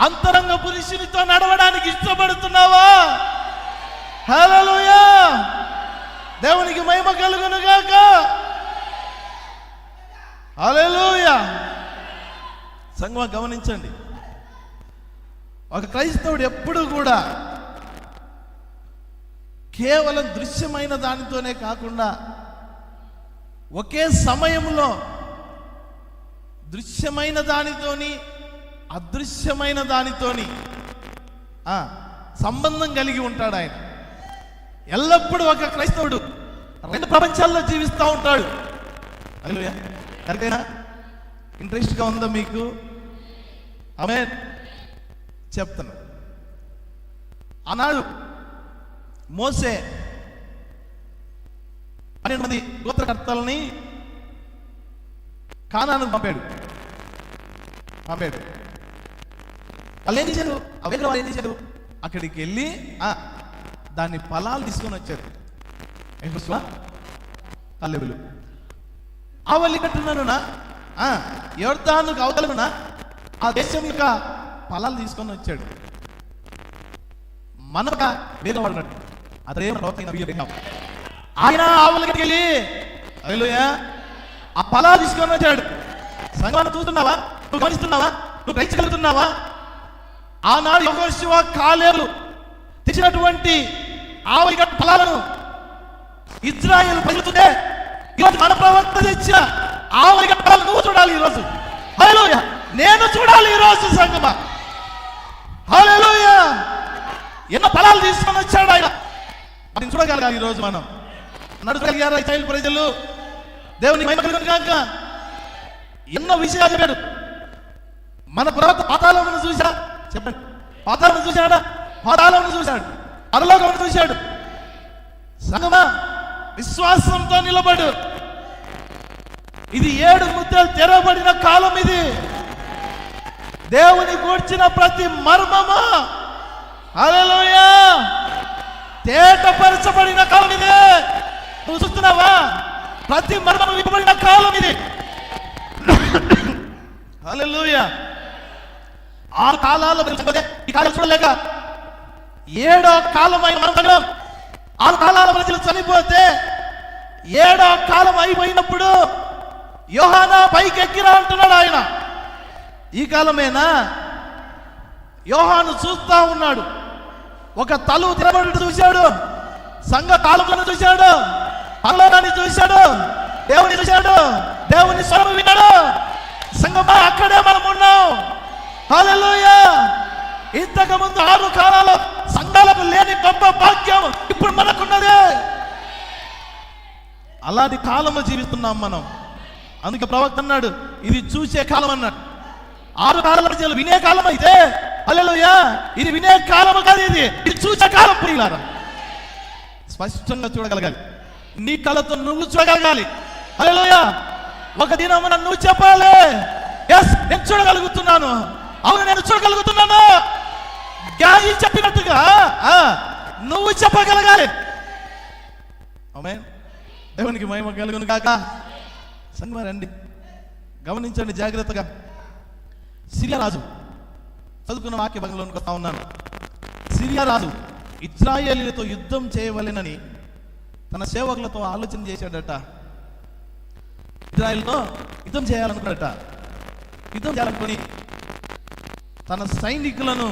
అంతరంగ పురుషునితో నడవడానికి ఇష్టపడుతున్నావా? హల్లెలూయా! దేవునికి మహిమ కలుగును గాక. హల్లెలూయా! సంగమా గమనించండి, ఒక క్రైస్తవుడు ఎప్పుడు కూడా కేవలం దృశ్యమైన దానితోనే కాకుండా ఒకే సమయంలో దృశ్యమైన దానితోని అదృశ్యమైన దానితోని సంబంధం కలిగి ఉంటాడు. ఆయన ఎల్లప్పుడూ ఒక క్రైస్తవుడు రెండు ప్రపంచాల్లో జీవిస్తూ ఉంటాడు. హల్లెలూయా! కరెక్టేనా? ఇంట్రెస్ట్గా ఉందా మీకు? ఆమేన్. చెప్తాను. ఆనాడు మోసే 12 మంది గోత్రకర్తలని కానానుకు పంపాడు. వాళ్ళు ఏం చేశారు? వాళ్ళు ఏం చేశారు? అక్కడికి వెళ్ళి దాన్ని ఫలాలు తీసుకొని వచ్చారు. కల్లెబులు ఆవల్లి కట్టున్నానునా యోర్దానుకు అవతలనునా ఆ దేశం యొక్క ఫలాలు తీసుకొని వచ్చాడు. మనక వేదవాడున్నాడు. అతడే ఆయన ఆవులకి వెళ్ళి హల్లెలూయా ఆ ఫలాలు తీసుకొని వచ్చాడు. సంఘాన్ని చూస్తున్నావా? నువ్వు గమనిస్తున్నావా? నువ్వు గ్రహించగలుగుతున్నావా? ఆనాడు యెహోషువ కాలేబు తెచ్చినటువంటి ఆవుల ఫలాలను ఇజ్రాయేల్ పలుకుతుంటే ఈరోజు మన ప్రవక్త తెచ్చిన ఆవుల ఫలాలు నువ్వు చూడాలి ఈరోజు. హల్లెలూయా! నేను చూడాలి ఈరోజు సంగమా. హల్లెలూయా! ఎన్నో ఫలాలు తీసుకొని వచ్చాడు ఆయన. అది చూడగలగాలి ఈరోజు. మనం నడుచగలిగారా ఇశ్రాయేలు ప్రజలు? దేవుని మహిమ కలుగును గాక. ఎన్నో విషయాలు చెప్పాడు. మన ప్రవక్త పాతాళమును చూశాడా? చెప్పండి. పాతాళమును చూశాడా? పాతాళమును చూశాడు. పరలోకమును చూశాడు. సంగమా విశ్వాసంతో నిలబడు. ఇది 7 ముద్రలు తెరవబడిన కాలం. ఇది దేవుని గూర్చిన ప్రతి మర్మము హల్లెలూయా తేటపరచబడిన కాలం ఇది. నువ్వు చూస్తున్నావా? ప్రతి మర్మము విప్పబడిన కాలం ఇది. హల్లెలూయా! 6 కాలాల్లో ఈ కాలం చూడలేక 7వ కాలమైన మనం 6 కాలాల ప్రజలు చనిపోతే 7వ కాలం అయిపోయినప్పుడు యోహానా పైకి ఎక్కిరా అంటున్నాడు ఆయన. ఈ కాలమేనా? యోహాను చూస్తా ఉన్నాడు. ఒక తలుపు తెరబడి చూశాడు. సంఘ కాలములను చూశాడు. పరలోకాన్ని చూశాడు. దేవుని చూశాడు. దేవుని స్వరం విన్నాడు. సంఘమా అక్కడే మనం ఉన్నాం. హల్లెలూయా! ఇంతకు ముందు 6 కాలాలు సంఘాలకు లేని గొప్ప భాగ్యం ఇప్పుడు మనకున్నదే. అలాంటి కాలంలో జీవిస్తున్నాం మనం. అందుకే ప్రవక్త అన్నాడు ఇది చూసే కాలం అన్నాడు. 6 కాలాల ప్రజలు వినే కాలం అయితే హల్లెలూయా ఇది వినే కాలం కాదు, ఇది చూసే కాలం. ప్రియులారా, స్పష్టంగా చూడగలగాలి. నీ కళ్ళతో నువ్వు చూడగలగాలి. హల్లెలూయా! ఒక దినమున నువ్వు చెప్పాలి, ఎస్ నేను చూడగలుగుతున్నాను. అవును నేను చూడగలుగుతున్నాను. గాయి చెప్పినట్టుగా నువ్వు చెప్పగలగాలి. ఆమేన్. దేవునికి మహిమ కలుగును గాక. సంగమా రండి, గమనించండి జాగ్రత్తగా. సిరియా రాజు, చదువుకున్న వాక్య భాగంలోకి వస్తా ఉన్నాను. సిరియా రాజు ఇజ్రాయేలీలతో యుద్ధం చేయవలెనని తన సేవకులతో ఆలోచన చేశాడట. ఇజ్రాయేల్తో యుద్ధం చేయాలనుకున్నాడట. యుద్ధం చేయాలనుకుని తన సైనికులను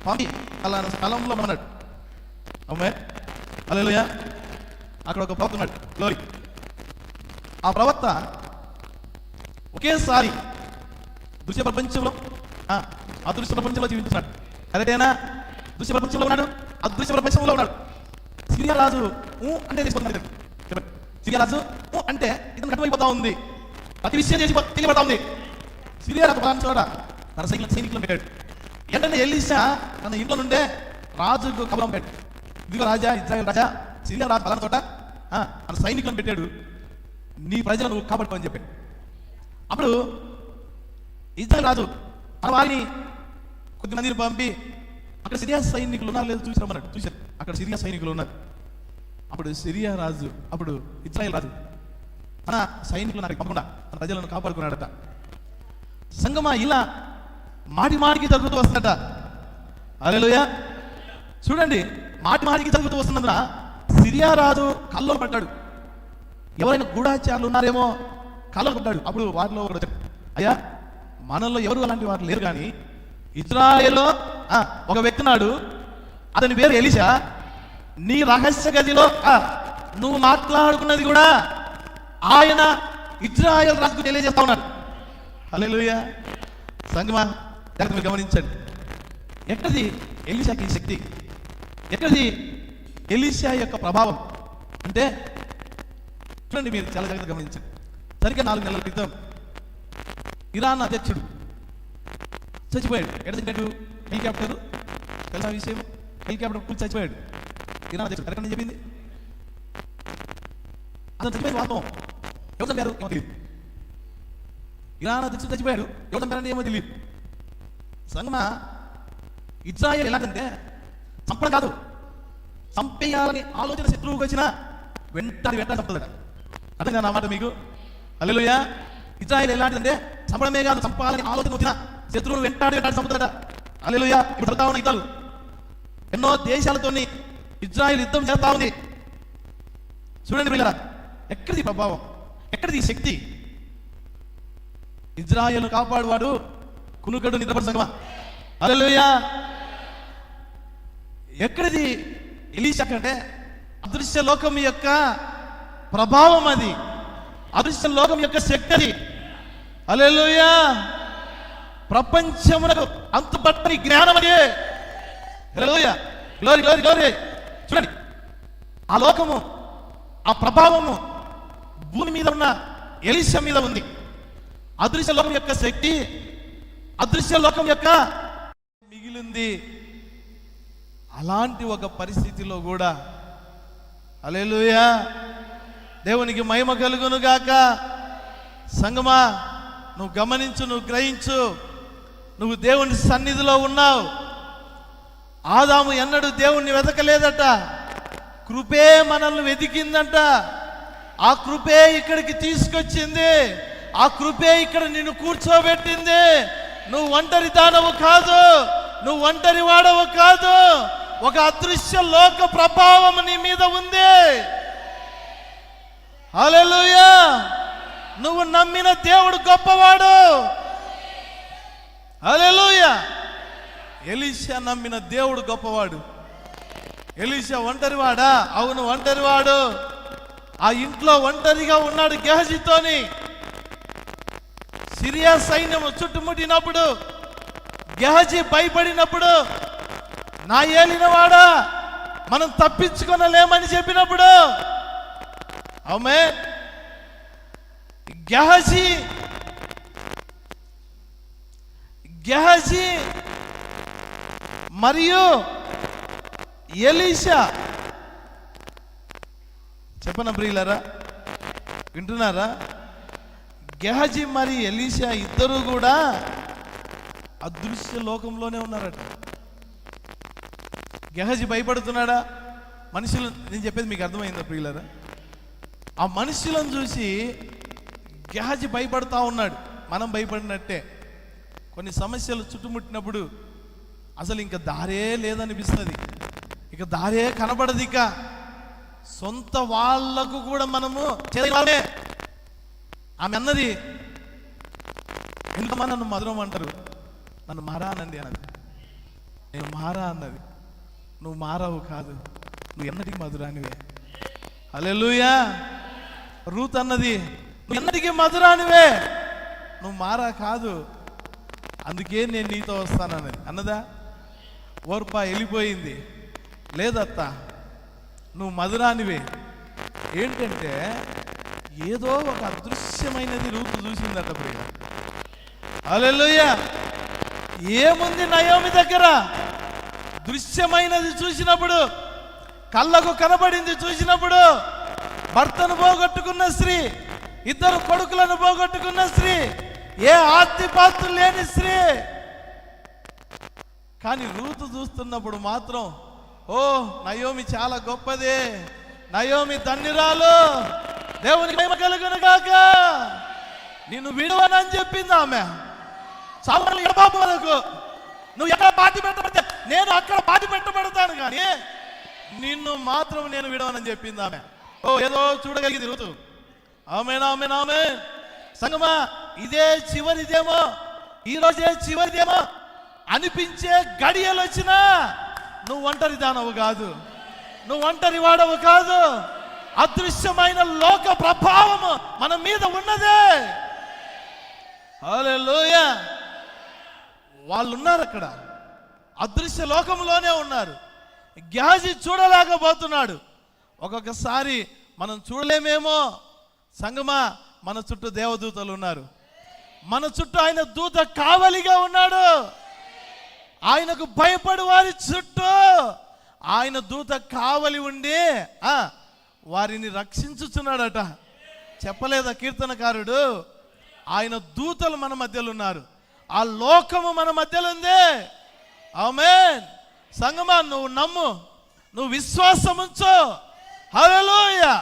పంపి అలా స్థలంలో ఉన్నాడు. ఆమేన్. హల్లెలూయా! అక్కడ ఒక ప్రవక్త ఉన్నాడు. గ్లోరీ. ఆ ప్రవక్త ఒకేసారి దృశ్య ప్రపంచంలో అదృశ్య ప్రపంచంలో జీవిస్తున్నాడు. కరెక్టేనా? దృశ్య ప్రపంచంలో ఉన్నాడు, అదృశ్య ప్రపంచంలో ఉన్నాడు. సిరియా రాజు అంటే తెలిసిపోతున్నాడు. సిరియా రాజు అంటే ఇతను కట్టుమైపోతా ఉంది. ప్రతి విషయం చేసి తెలియబడతా ఉంది. సిరియా రాజు పలానా చోట తన సైనికులను పెట్టాడు. ఏంటంటే ఎలీషా తన ఇంట్లో నుండే రాజుకు కబురం పెట్టాడు. ఇదిగో రాజా, ఇజ్రాయేల్ రాజా, సిరియా రాజు పలానా చోట తన సైనికులను పెట్టాడు, నీ ప్రజలను నువ్వు కాపాడుకోని చెప్పాడు. అప్పుడు ఇజ్రాయేల్ రాజు తన వారిని కొద్దిమందిని పంపి అక్కడ సిరియా సైనికులు ఉన్నారు లేదు చూసామన్నాడు. చూశారు అక్కడ సిరియా సైనికులు ఉన్నారు. అప్పుడు సిరియా రాజు, అప్పుడు ఇజ్రాయేల్ రాజు తన సైనికులను అక్కడికి పంపకుండా తన ప్రజలను కాపాడుకున్నాడట. సంగమా ఇలా మాటి మాటికి జరుగుతూ వస్తుందట. హల్లెలూయా! చూడండి, మాటికి జరుగుతూ వస్తున్నందున సిరియా రాజు కల్లో పడ్డాడు. ఎవరైనా గూఢాచారులు ఉన్నారేమో కల్లో పడ్డాడు. అప్పుడు వారిలో ఒకడు వచ్చాడు, అయ్యా మనల్లో ఎవరు అలాంటి వారు లేరు, కానీ ఇజ్రాయేల్లో ఒక వ్యక్తి నాడు, అతని పేరు ఎలీషా. నీ రహస్య గదిలో నువ్వు మాట్లాడుకున్నది కూడా ఆయన ఇజ్రాయేల్ రాజుకు తెలియజేస్తా ఉన్నాడు. హల్లెలూయా. సంగమా జాగ్రత్తగా గమనించండి. ఎక్కడిది ఎలీషాకి శక్తి? ఎక్కడిది ఎలీషా యొక్క ప్రభావం అంటే చూడండి, మీరు చాలా జాగ్రత్తగా గమనించండి. సరిగ్గా 4 నెలల క్రితం ఇరాన్ అధ్యక్షుడు చచ్చిపోయాడు. ఎక్కడ చచ్చిపోయాడు? హెలికాప్టర్, తెలుసా విషయం? హెలికాప్టర్ కూర్చి చచ్చిపోయాడు ఇరాన్ అధ్యక్షుడు. కరెక్ట్ అని చెప్పింది. అతను చచ్చిపోయింది వాస్తవం. ఎవరు చంపారు ఏమో తెలియదు. ఇరాన్ అధ్యక్షుడు చచ్చిపోయాడు, ఎవరు చంపారంటే ఏమో తెలియదు. సంగమా ఇజ్రాయేల్ ఎలాగంటే చంపడం కాదు, చంపేయాలని ఆలోచన శత్రువుకి వచ్చినా వెంటనే చంపుతుందట. అర్థం నా మాట మీకు? హల్లెలూయా. ఇజ్రాయేల్ ఎలాంటిదంటే చంపడమే కాదు, చంపాలని ఆలోచన వచ్చినా శత్రువును వెంటాడి చంపుతుందట. హల్లెలూయా. ఇప్పుడు జరుగుతా ఉన్న యుద్ధాలు ఎన్నో దేశాలతోని ఇజ్రాయేల్ యుద్ధం చేస్తా ఉంది. చూడండి పిల్లరా, ఎక్కడిది ప్రభావం? ఎక్కడిది శక్తి? ఇజ్రాయేల్ కాపాడువాడు కునుకడు నిద్రపడు సంగమా. హల్లెలూయా. ఎక్కడిది ఎలీషా అంటే అదృశ్య లోకం యొక్క ప్రభావం, అది అదృశ్య లోకం యొక్క శక్తి అది. హల్లెలూయా. ప్రపంచమునకు అంతుపట్టని జ్ఞానం అది. హల్లెలూయా. Glory glory glory. చూడండి, ఆ లోకము, ఆ ప్రభావము భూమి మీద ఉన్న ఎలీషా మీద ఉంది. అదృశ్య లోకం యొక్క శక్తి, అదృశ్య లోకం యొక్క మిగిలింది. అలాంటి ఒక పరిస్థితిలో కూడా హల్లెలూయా, దేవునికి మహిమ కలుగును గాక. సంగమా, నువ్వు గమనించు, నువ్వు గ్రహించు. నువ్వు దేవుని సన్నిధిలో ఉన్నావు. ఆదాము ఎన్నడూ దేవుణ్ణి వెతకలేదట, కృపే మనల్ని వెతికిందంట. ఆ కృపే ఇక్కడికి తీసుకొచ్చింది. ఆ కృపే ఇక్కడ నిన్ను కూర్చోబెట్టింది. నువ్వు ఒంటరి దానవు కాదు, నువ్వు ఒంటరి వాడవు కాదు. ఒక అదృశ్య లోక ప్రభావం నీ మీద ఉంది. హల్లెలూయా. నువ్వు నమ్మిన దేవుడు గొప్పవాడు. హల్లెలూయా. ఎలీషా నమ్మిన దేవుడు గొప్పవాడు. ఎలీషా ఒంటరివాడా? అవును, ఒంటరివాడు. ఆ ఇంట్లో ఒంటరిగా ఉన్నాడు గెహజీతోని. సిరియా సైన్యం చుట్టుముట్టినప్పుడు గెహజీ భయపడినప్పుడు, నా ఏలినవాడా మనం తప్పించుకొనలేమని చెప్పినప్పుడు, ఆమేన్, గెహజీ మరియు ఎలీషా, చెప్పనా ప్రియులారా, వింటున్నారా? గెహజీ మరి ఎలీషా ఇద్దరు కూడా అదృశ్య లోకంలోనే ఉన్నారట. గెహజీ భయపడుతున్నాడా? మనుషులు, నేను చెప్పేది మీకు అర్థమైందా ప్రియులారా? ఆ మనుషులను చూసి గెహజీ భయపడుతూ ఉన్నాడు. మనం భయపడినట్టే. కొన్ని సమస్యలు చుట్టుముట్టినప్పుడు అసలు ఇంకా దారే లేదనిపిస్తుంది, ఇక దారే కనబడదు. ఇక సొంత వాళ్లకు కూడా మనము చేయాలే. ఆమె అన్నది, ఎందుకమ్మా నన్ను మధురం అంటారు, నన్ను మారా అనండి అన్నది. నేను మారా అన్నది. నువ్వు మారావు కాదు, నువ్వు ఎన్నటికి మధురానివే. హల్లెలూయా. రూత్ అన్నది, నువ్వు ఎన్నటికి మధురానివే, నువ్వు మారా కాదు, అందుకే నేను నీతో వస్తానన్నది. అన్నదా? ఓర్పా వెళ్ళిపోయింది, లేదత్త నువ్వు మధురానివే. ఏంటంటే ఏదో ఒక అదృశ్యమైనది రూతు చూసిందట ప్రియ. హల్లెలూయా. ఏముంది నయోమి దగ్గర? దృశ్యమైనది చూసినప్పుడు, కళ్ళకు కనబడింది చూసినప్పుడు, భర్తను పోగొట్టుకున్న స్త్రీ, 2 కొడుకులను పోగొట్టుకున్న స్త్రీ, ఏ ఆస్తిపాస్తులు లేని స్త్రీ. కానీ రూతు చూస్తున్నప్పుడు మాత్రం, ఓ నయోమి చాలా గొప్పదే, నయోమి ధన్యురాలు, దేవునికి మహిమ కలుగును గాక, నిన్ను విడువనని చెప్పింది ఆమె. సామాన్లు ఎడబాబు వరకు నువ్వు ఎక్కడ పాతి పెట్టబడితే నేను అక్కడ పాతి పెట్టబడతాను, కానీ నిన్ను మాత్రం నేను విడవనని చెప్పింది ఆమె. ఓ ఏదో చూడగలిగి తిరుగుతూ ఆమెన్ ఆమెన్ ఆమెన్. సంగమా, ఇదే చివరిదేమో, ఈ రోజే చివరిదేమో అనిపించే గడియలు వచ్చినా నువ్వు ఒంటరి దానవు కాదు, నువ్వు ఒంటరి వాడవు కాదు. అదృశ్యమైన లోక ప్రభావము మన మీద ఉన్నదే. హల్లెలూయా. వాళ్ళు ఉన్నారు అక్కడ, అదృశ్య లోకంలోనే ఉన్నారు. గేహజీ చూడలేకపోతున్నాడు. ఒక్కొక్కసారి మనం చూడలేమేమో. సంగమా, మన చుట్టూ దేవదూతలు ఉన్నారు, మన చుట్టూ ఆయన దూత కావలిగా ఉన్నాడు. ఆయనకు భయపడు వారి చుట్టూ ఆయన దూత కావలి ఉండి వారిని రక్షించుచున్నాడట. చెప్పలేదా కీర్తనకారుడు? ఆయన దూతలు మన మధ్యలో ఉన్నారు, ఆ లోకము మన మధ్యలో ఉంది. ఆమేన్. సంగమా, నువ్వు నమ్ము, నువ్వు విశ్వాసం ఉంచు. హల్లెలూయా.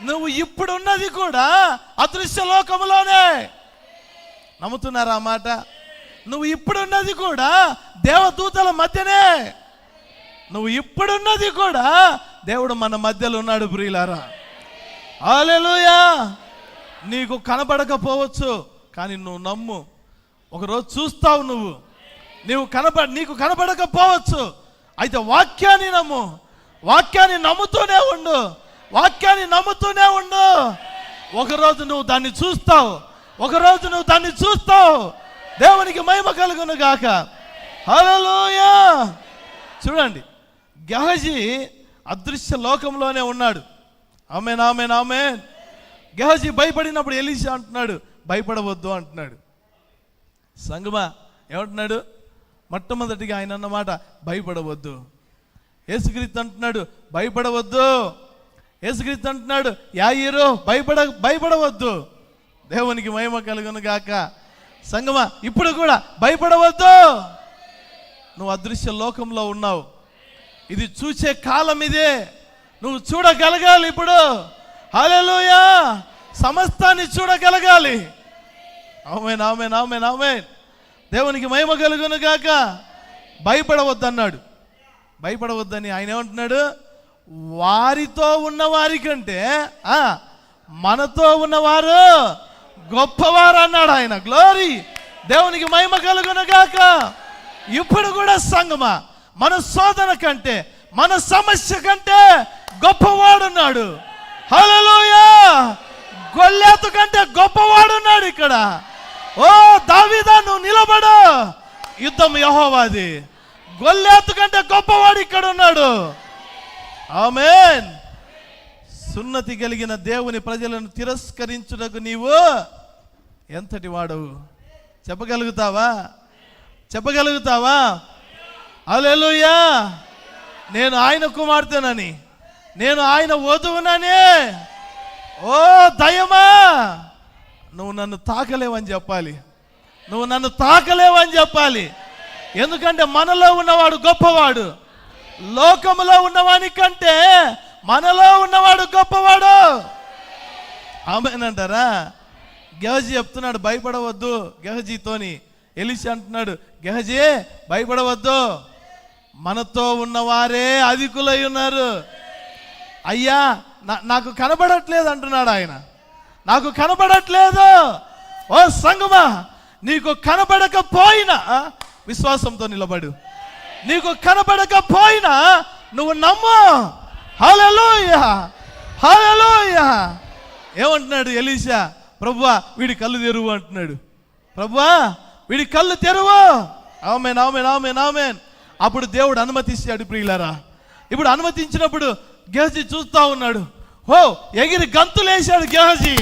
నువ్వు ఇప్పుడు ఉన్నది కూడా అదృశ్య లోకములోనే. నమ్ముతున్నారా ఆ మాట? నువ్వు ఇప్పుడున్నది కూడా దేవదూతల మధ్యనే. నువ్వు ఇప్పుడున్నది కూడా దేవుడు మన మధ్యలో ఉన్నాడు ప్రియులారా. హల్లెలూయా. నీకు కనబడకపోవచ్చు, కానీ నువ్వు నమ్ము. ఒకరోజు చూస్తావు. నీకు కనబడకపోవచ్చు, అయితే వాక్యాన్ని నమ్ము. వాక్యాన్ని నమ్ముతూనే ఉండు, వాక్యాన్ని నమ్ముతూనే ఉండు. ఒకరోజు నువ్వు దాన్ని చూస్తావు, ఒకరోజు నువ్వు దాన్ని చూస్తావు. దేవునికి మహిమ కలుగును గాక. హల్లెలూయా. చూడండి, గేహజీ అదృశ్య లోకంలోనే ఉన్నాడు. ఆమేన్ ఆమేన్ ఆమేన్. గేహజీ భయపడినప్పుడు ఎలీషా అంటున్నాడు, భయపడవద్దు అంటున్నాడు. సంగమా, ఏమంటున్నాడు? మొట్టమొదటిగా ఆయన అన్నమాట, భయపడవద్దు. యేసుక్రీస్తు అంటున్నాడు, భయపడవద్దు. యేసుక్రీస్తు అంటున్నాడు, యాయీరు భయపడవద్దు. దేవునికి మహిమ కలుగును గాక. సంగమా, ఇప్పుడు కూడా భయపడవద్దు. నువ్వు అదృశ్య లోకంలో ఉన్నావు. ఇది చూసే కాలం ఇదే. నువ్వు చూడగలగాలి ఇప్పుడు. హల్లెలూయా. సమస్తాన్ని చూడగలగాలి. ఆమేన్ ఆమేన్ ఆమేన్ ఆమేన్. దేవునికి మహిమ కలుగును గాక. భయపడవద్దన్నాడు. భయపడవద్దని ఆయన ఏమంటున్నాడు? వారితో ఉన్న వారి కంటే మనతో ఉన్నవారు గొప్పవారు అన్నాడు ఆయన. గ్లోరీ. దేవునికి మహిమ కలుగును గాక. ఇప్పుడు కూడా సంగమా, మన శోధన కంటే, మన సమస్య కంటే గొప్పవాడున్నాడు. హల్లెలూయా. గొల్యాతు కంటే గొప్పవాడున్నాడు ఇక్కడ. ఓ దావీదా, నువ్వు నిలబడు, యుద్ధం యెహోవాది. గొల్యాతు కంటే గొప్పవాడు ఇక్కడ ఉన్నాడు. ఆమేన్. సున్నతి కలిగిన దేవుని ప్రజలను తిరస్కరించుటకు నీవు ఎంతటి వాడవు? చెప్పగలుగుతావా? చెప్పగలుగుతావా? హల్లెలూయా. నేను ఆయన కుమార్తెనని, నేను ఆయన వధువునని. ఓ దయమా, నువ్వు నన్ను తాకలేవని చెప్పాలి. నువ్వు నన్ను తాకలేవని చెప్పాలి. ఎందుకంటే మనలో ఉన్నవాడు గొప్పవాడు. లోకములో ఉన్నవాని కంటే మనలో ఉన్నవాడు గొప్పవాడు. ఆమేనంటారా? గేహజీ చెప్తున్నాడు, భయపడవద్దు. గేహజీతోని ఎలీషా అంటున్నాడు, గేహజీ భయపడవద్దు, మనతో ఉన్నవారే అధికులై ఉన్నారు. అయ్యా, నాకు కనబడట్లేదు అంటున్నాడు ఆయన. నాకు కనబడట్లేదు. ఓ సంగమా, నీకు కనబడకపోయినా విశ్వాసంతో నిలబడు. నీకు కనబడకపోయినా నువ్వు నమ్ము. హల్లెలూయా. హల్లెలూయా. ఏమంటున్నాడు ఎలీషా? ప్రభువా, వీడి కళ్ళు తెరువు అంటున్నాడు. ప్రభువా, వీడి కళ్ళు తెరువు. ఆమేన్ ఆమేన్ ఆమేన్ ఆమేన్. అప్పుడు దేవుడు అనుమతిస్తాడు ప్రియులారా. ఇప్పుడు అనుమతించినప్పుడు గేహజీ చూస్తా ఉన్నాడు. ఎగిరి గంతులేశాడు గేహజీ.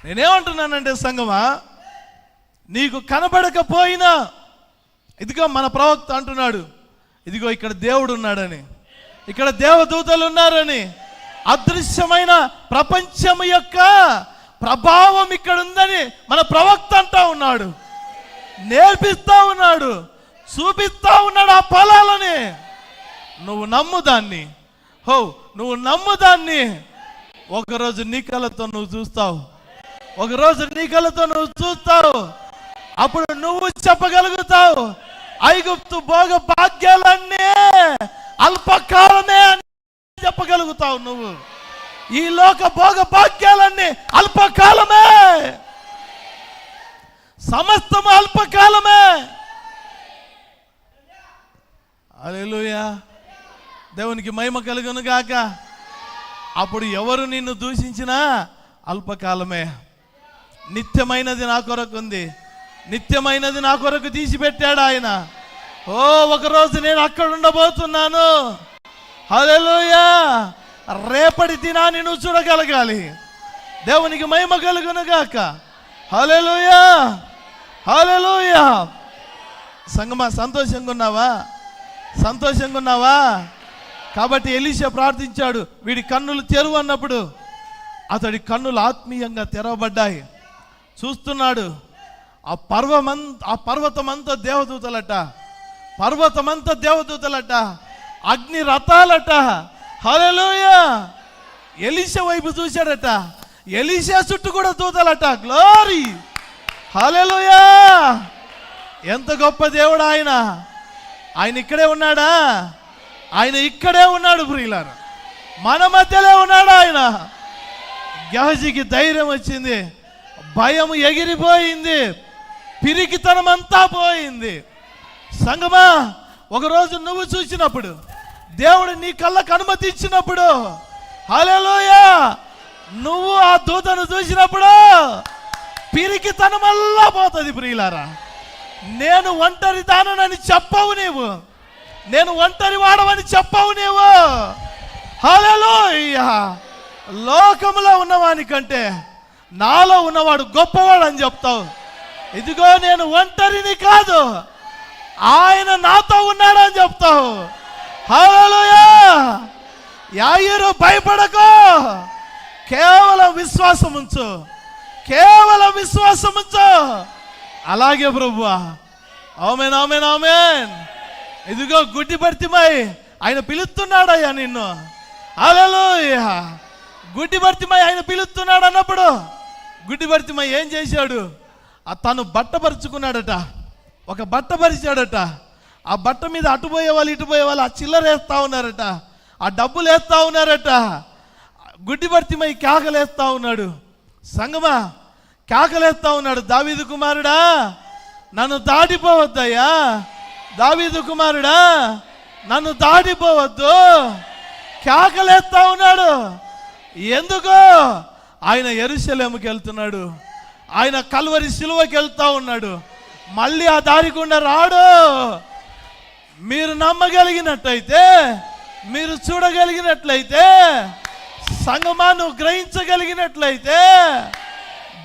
నేనేమంటున్నానంటే సంగమా, నీకు కనబడకపోయినా, ఇదిగో మన ప్రవక్త అంటున్నాడు, ఇదిగో ఇక్కడ దేవుడు ఉన్నాడని, ఇక్కడ దేవదూతలు ఉన్నారని, అదృశ్యమైన ప్రపంచం యొక్క ప్రభావం ఇక్కడ ఉందని మన ప్రవక్త అంటా ఉన్నాడు, నేర్పిస్తా ఉన్నాడు, చూపిస్తా ఉన్నాడు ఆ ఫలాలని. నువ్వు నమ్ము దాన్ని. నువ్వు నమ్ము దాన్ని. ఒకరోజు నీ కళ్ళతో నువ్వు చూస్తావు, ఒకరోజు నీ కళ్ళతో నువ్వు చూస్తావు. అప్పుడు నువ్వు చెప్పగలుగుతావు, ఐగుప్తు భోగ భాగ్యాలన్నీ అల్పకాలమే అని చెప్పగలుగుతావు నువ్వు. ఈ లోక భోగ భాగ్యాలన్నీ అల్పకాలమే, సమస్తము అల్పకాలమే. హల్లెలూయా, దేవునికి మహిమ కలుగును గాక. అప్పుడు ఎవరు నిన్ను దూషించినా అల్పకాలమే. నిత్యమైనది నా కొరకు ఉంది, నిత్యమైనది నా కొరకు తీసిపెట్టాడు ఆయన. ఓ ఒకరోజు నేను అక్కడ ఉండబోతున్నాను. హల్లెలూయా, రేపటి దినాన్ని నువ్వు చూడగలగాలి. దేవునికి మహిమ కలుగును గాక. హల్లెలూయా, హల్లెలూయా. సంగమా, సంతోషంగా ఉన్నావా? సంతోషంగా ఉన్నావా? కాబట్టి ఎలీషా ప్రార్థించాడు, వీడి కన్నులు తెరువు అన్నప్పుడు అతడి కన్నులు ఆత్మీయంగా తెరవబడ్డాయి. చూస్తున్నాడు, ఆ పర్వతమంతా దేవదూతలట, పర్వతమంతా దేవదూతలట, అగ్ని రథాలట. హల్లెలూయా. ఎలీషా వైపు చూశాడట, ఎలీషా చుట్టూ కూడా దూతలట. గ్లోరీ, హల్లెలూయా. ఎంత గొప్ప దేవుడు ఆయన! ఆయన ఇక్కడే ఉన్నాడా? ఆయన ఇక్కడే ఉన్నాడు ప్రియులారా, మన మధ్యలో ఉన్నాడు ఆయన. గెహజీకి ధైర్యం వచ్చింది, భయం ఎగిరిపోయింది, పిరికితనం అంతా పోయింది. సంగమా, ఒకరోజు నువ్వు చూసినప్పుడు, దేవుడు నీ కళ్ళకు అనుమతి ఇచ్చినప్పుడు, హల్లెలూయా, నువ్వు ఆ దూతను చూసినప్పుడు పిరికితనమల్లా పోతుంది ప్రియులారా. నేను ఒంటరి దానని చెప్పవు నీవు, నేను ఒంటరి వాడవని చెప్పవు నీవు. హల్లెలూయా. లోకములో ఉన్నవాని కంటే నాలో ఉన్నవాడు గొప్పవాడు అని చెప్తావు. ఇదిగో నేను ఒంటరిని కాదు, ఆయన నాతో ఉన్నాడు అని చెప్తావు. హల్లెలూయా. యాయిరు భయపడకు, కేవలం విశ్వాసం ఉంచు, కేవలం విశ్వాసం ఉంచు. అలాగే ప్రభువా. ఆమేన్, ఆమేన్, ఆమేన్. ఇదిగో గుడ్డి బర్తిమై, ఆయన పిలుస్తున్నాడయ్యా నిన్ను. హల్లెలూయా. గుడ్డి బర్తిమై ఆయన పిలుస్తున్నాడు అన్నప్పుడు గుడ్డి బర్తిమై ఏం చేశాడు? తను బట్ట పరుచుకున్నాడట, ఒక బట్ట పరిచాడట. ఆ బట్ట మీద అటుపోయే వాళ్ళు ఇటుపోయే వాళ్ళు ఆ చిల్లర వేస్తా ఉన్నారట, ఆ డబ్బులు వేస్తా ఉన్నారట. గుడ్డి బర్తిమై కేకలేస్తా ఉన్నాడు. సంగమా, కేకలేస్తా ఉన్నాడు, దావీదు కుమారుడా నన్ను దాటిపోవద్దయ్యా, దావీదు కుమారుడా నన్ను దాటిపోవద్దు. కేకలేస్తా ఉన్నాడు. ఎందుకు? ఆయన యెరూషలేముకి వెళ్తున్నాడు, ఆయన కల్వరి సిలువకి వెళ్తా ఉన్నాడు. మళ్ళీ ఆ దారి గుండా రాడు. మీరు నమ్మగలిగినట్లయితే, మీరు చూడగలిగినట్లయితే, సంగమా నువ్వు గ్రహించగలిగినట్లయితే,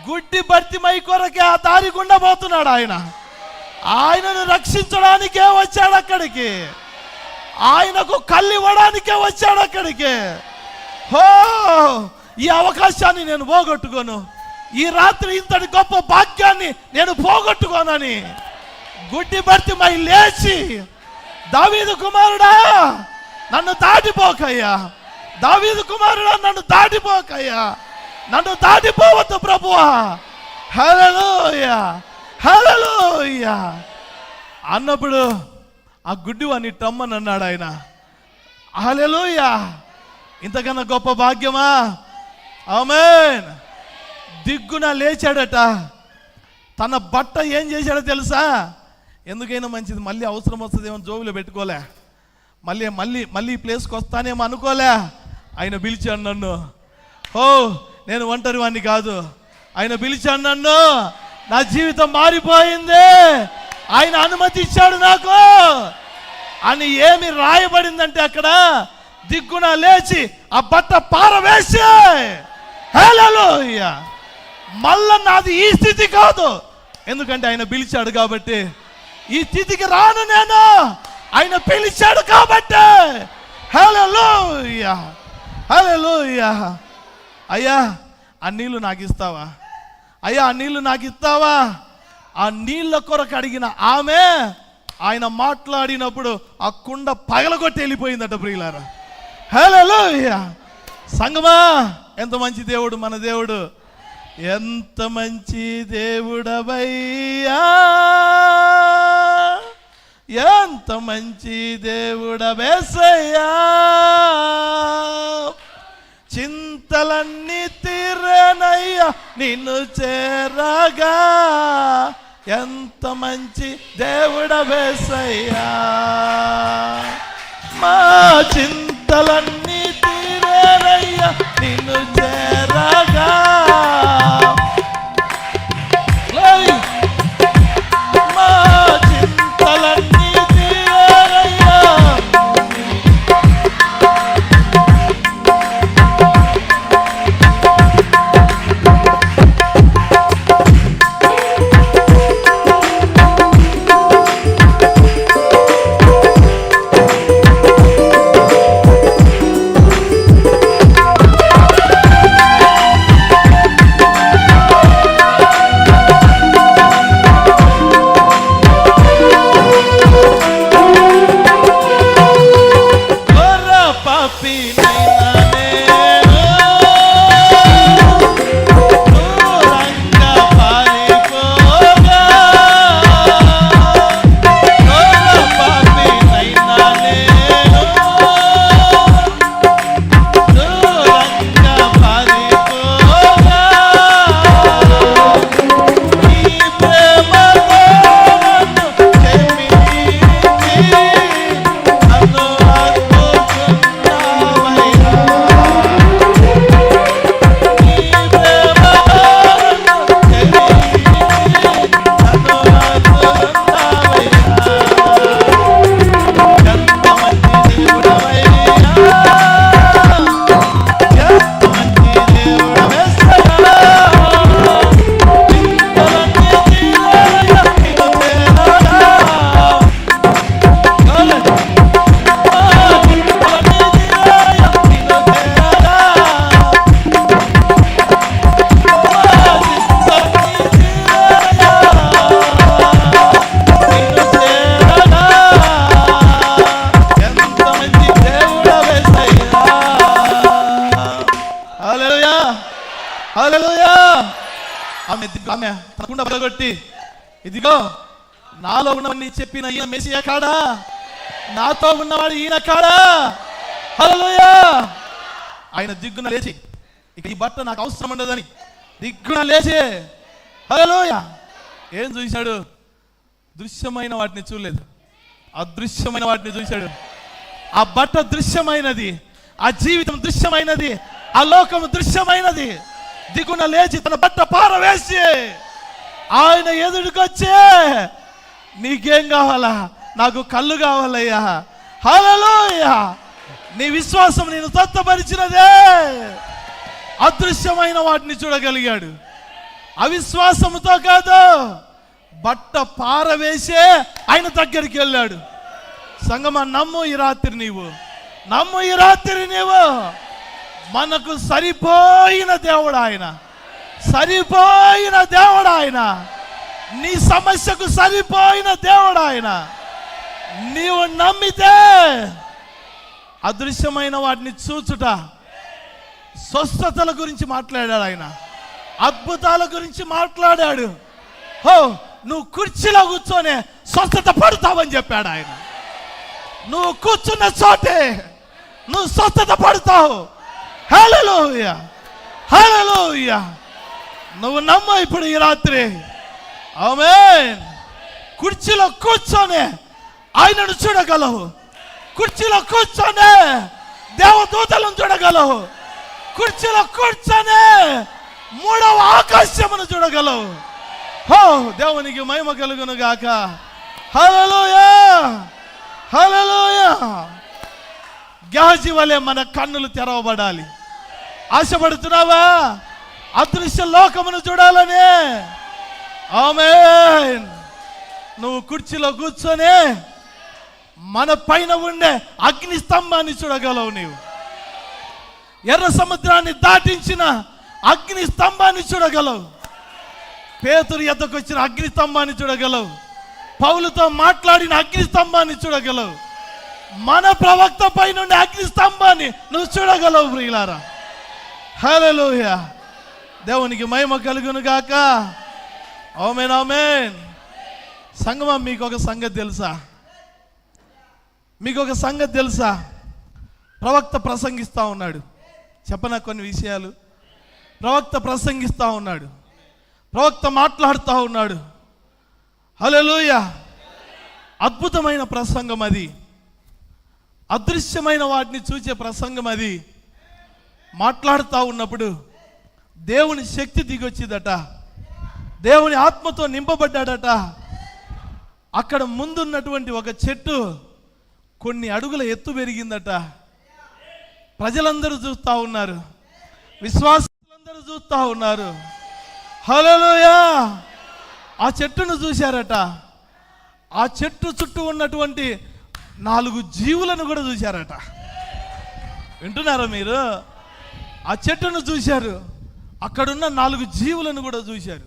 గుడ్డి బర్తిమై కొరకే ఆ దారి గుండా పోతున్నాడు ఆయన. ఆయనను రక్షించడానికే వచ్చాడు అక్కడికి, ఆయనకు కళ్ళు ఇవ్వడానికే వచ్చాడు అక్కడికి. హో, ఈ అవకాశాన్ని నేను పోగొట్టుకోను, ఈ రాత్రి ఇంతటి గొప్ప భాగ్యాన్ని నేను పోగొట్టుకోనని గుడ్డి బర్తిమై లేచి, దావీదు కుమారుడా నన్ను దాటిపోకయ్యా, దావీదు కుమారుడా నన్ను దాటిపోకయ్యా, నన్ను దాటిపోవద్దు ప్రభువా. హల్లెలూయా, హల్లెలూయా అన్నప్పుడు ఆ గుడ్డివాణ్ణి టమ్మని అన్నాడు ఆయన. హల్లెలూయా. ఇంతకన్నా గొప్ప భాగ్యమా? ఆమేన్. దిగ్గున లేచాడట. తన బట్ట ఏం చేశాడో తెలుసా? ఎందుకైనా మంచిది, మళ్ళీ అవసరం వస్తుందేమో జోబులో పెట్టుకోలే, మళ్ళీ మళ్ళీ మళ్ళీ ఈ ప్లేస్కి వస్తానేమో అనుకోలే. ఆయన పిలిచాడు నన్ను. ఓ, నేను ఒంటరి వాడిని కాదు, ఆయన పిలిచాడు నన్ను. నా జీవితం మారిపోయింది, ఆయన అనుమతి ఇచ్చాడు నాకు అని ఏమి రాయబడిందంటే అక్కడ దిగ్గున లేచి ఆ బట్ట పారవేసి, హల్లెలూయా, మళ్ళా నాది ఈ స్థితి కాదు, ఎందుకంటే ఆయన పిలిచాడు కాబట్టి. ఈ స్థితికి రాను నేను, ఆయన పిలిచాడు కాబట్టి. హల్లెలూయా, హల్లెలూయా. అయ్యా ఆ నీళ్లు నాకు ఇస్తావా? అయ్యా ఆ నీళ్లు నాకు ఇస్తావా? ఆ నీళ్ళ కొరకు అడిగిన ఆమె ఆయన మాట్లాడినప్పుడు ఆ కుండ పగలగొట్టి వెళ్ళిపోయిందట ప్రియులారా. హల్లెలూయా. సంగమా, ఎంత మంచి దేవుడు మన దేవుడు, ఎంత మంచి దేవుడవయ్యా, ఎంత మంచి దేవుడవేసయ్యా, చింతలన్నీ తీరేనయ్యా నిన్ను చేరగా. ఎంత మంచి దేవుడవేసయ్యా, మా చింతలన్నీ తీరేనయ్యా నిన్ను చేరగా. మా చింతలన్నీ తీరేనయ్యా. ఆమె తనకుండా పగలగొట్టి, ఇదిగో నాలో ఉన్నవన్నీ చెప్పిన ఈయన మెస్సియా కాడా, నాతో ఉన్నవాడు ఈయన కాడా. హల్లెలూయా. ఆయన దిగ్గున లేచి, ఇక ఈ బట్ట నాకు అవసరం ఉండదని దిగ్గున లేచి, హల్లెలూయా. ఏం చూశాడు? దృశ్యమైన వాటిని చూడలేదు, అదృశ్యమైన వాటిని చూశాడు. ఆ బట్ట దృశ్యమైనది, ఆ జీవితం దృశ్యమైనది, ఆ లోకం దృశ్యమైనది. దిగున లేచి తన బట్ట పారవేసి ఆయన ఎదుటికొచ్చే, నీకేం కావాలా? నాకు కళ్ళు కావాలయ్యా. హల్లెలూయా. నీ విశ్వాసం నేను తత్తపరిచినదే. అదృశ్యమైన వాటిని చూడగలిగాడు, అవిశ్వాసముతో కాదు, బట్ట పారవేసే ఆయన దగ్గరికి వెళ్ళాడు. సంగమా, నమ్ము ఈ రాత్రి నీవు, నమ్ము ఈ రాత్రి నీవు. మనకు సరిపోయిన దేవుడు ఆయన, సరిపోయిన దేవుడు ఆయన. నీ సమస్యకు సరిపోయిన దేవుడు ఆయన. నీవు నమ్మితే అదృశ్యమైన వాటిని చూచుట, స్వస్థతల గురించి మాట్లాడాడు ఆయన, అద్భుతాల గురించి మాట్లాడాడు. హో, నువ్వు కుర్చీలో కూర్చొని స్వస్థత పడతావని చెప్పాడు ఆయన. నువ్వు కూర్చున్న చోటే నువ్వు స్వస్థత పడతావు. హల్లెలూయా, హల్లెలూయా. నువ్వు నమ్ము ఇప్పుడు ఈ రాత్రి. ఆమేన్. కుర్చీలో కూర్చొని ఆయనను చూడగలవు, కుర్చీలో కూర్చొని దేవదూతలను చూడగలవు, కుర్చీలో కూర్చొని మూడవ ఆకాశమును చూడగలవు. హో, దేవునికి మహిమ కలుగును గాక. హల్లెలూయా, హల్లెలూయా. గేహజీ వలె మన కన్నులు తెరవబడాలి. ఆశపడుతున్నావా అదృశ్య లోకమును చూడాలని? ఆమేన్. నువ్వు కుర్చీలో కూర్చొని మన పైన ఉండే అగ్ని స్తంభాన్ని చూడగలవు. నీవు ఎర్ర సముద్రాన్ని దాటించిన అగ్ని స్తంభాన్ని చూడగలవు. పేతురు ఎద్దకు వచ్చిన అగ్ని స్తంభాన్ని చూడగలవు. పౌలుతో మాట్లాడిన అగ్ని స్తంభాన్ని చూడగలవు. మన ప్రవక్త పై నుండి అగ్ని స్తంభాన్ని నువ్వు చూడగలవు ప్రియులారా. హల్లెలూయా. దేవునికి మహిమ కలుగును గాక. ఆమేన్, ఆమేన్. సంగమా, మీకు ఒక సంగతి తెలుసా? మీకు ఒక సంగతి తెలుసా? ప్రవక్త ప్రసంగిస్తూ ఉన్నాడు. చెప్పనా కొన్ని విషయాలు? ప్రవక్త ప్రసంగిస్తూ ఉన్నాడు, ప్రవక్త మాట్లాడుతూ ఉన్నాడు. హల్లెలూయా! అద్భుతమైన ప్రసంగం అది, అదృశ్యమైన వాటిని చూసే ప్రసంగం అది. మాట్లాడుతూ ఉన్నప్పుడు దేవుని శక్తి దిగొచ్చిందట, దేవుని ఆత్మతో నింపబడ్డాడట. అక్కడ ముందున్నటువంటి ఒక చెట్టు కొన్ని అడుగుల ఎత్తు పెరిగిందట. ప్రజలందరూ చూస్తూ ఉన్నారు, విశ్వాసులందరూ చూస్తూ ఉన్నారు. హల్లెలూయా! ఆ చెట్టును చూశారట. ఆ చెట్టు చుట్టూ ఉన్నటువంటి 4 జీవులను కూడా చూశారట. వింటున్నారా మీరు? ఆ చెట్టును చూశారు, అక్కడున్న 4 జీవులను కూడా చూశారు.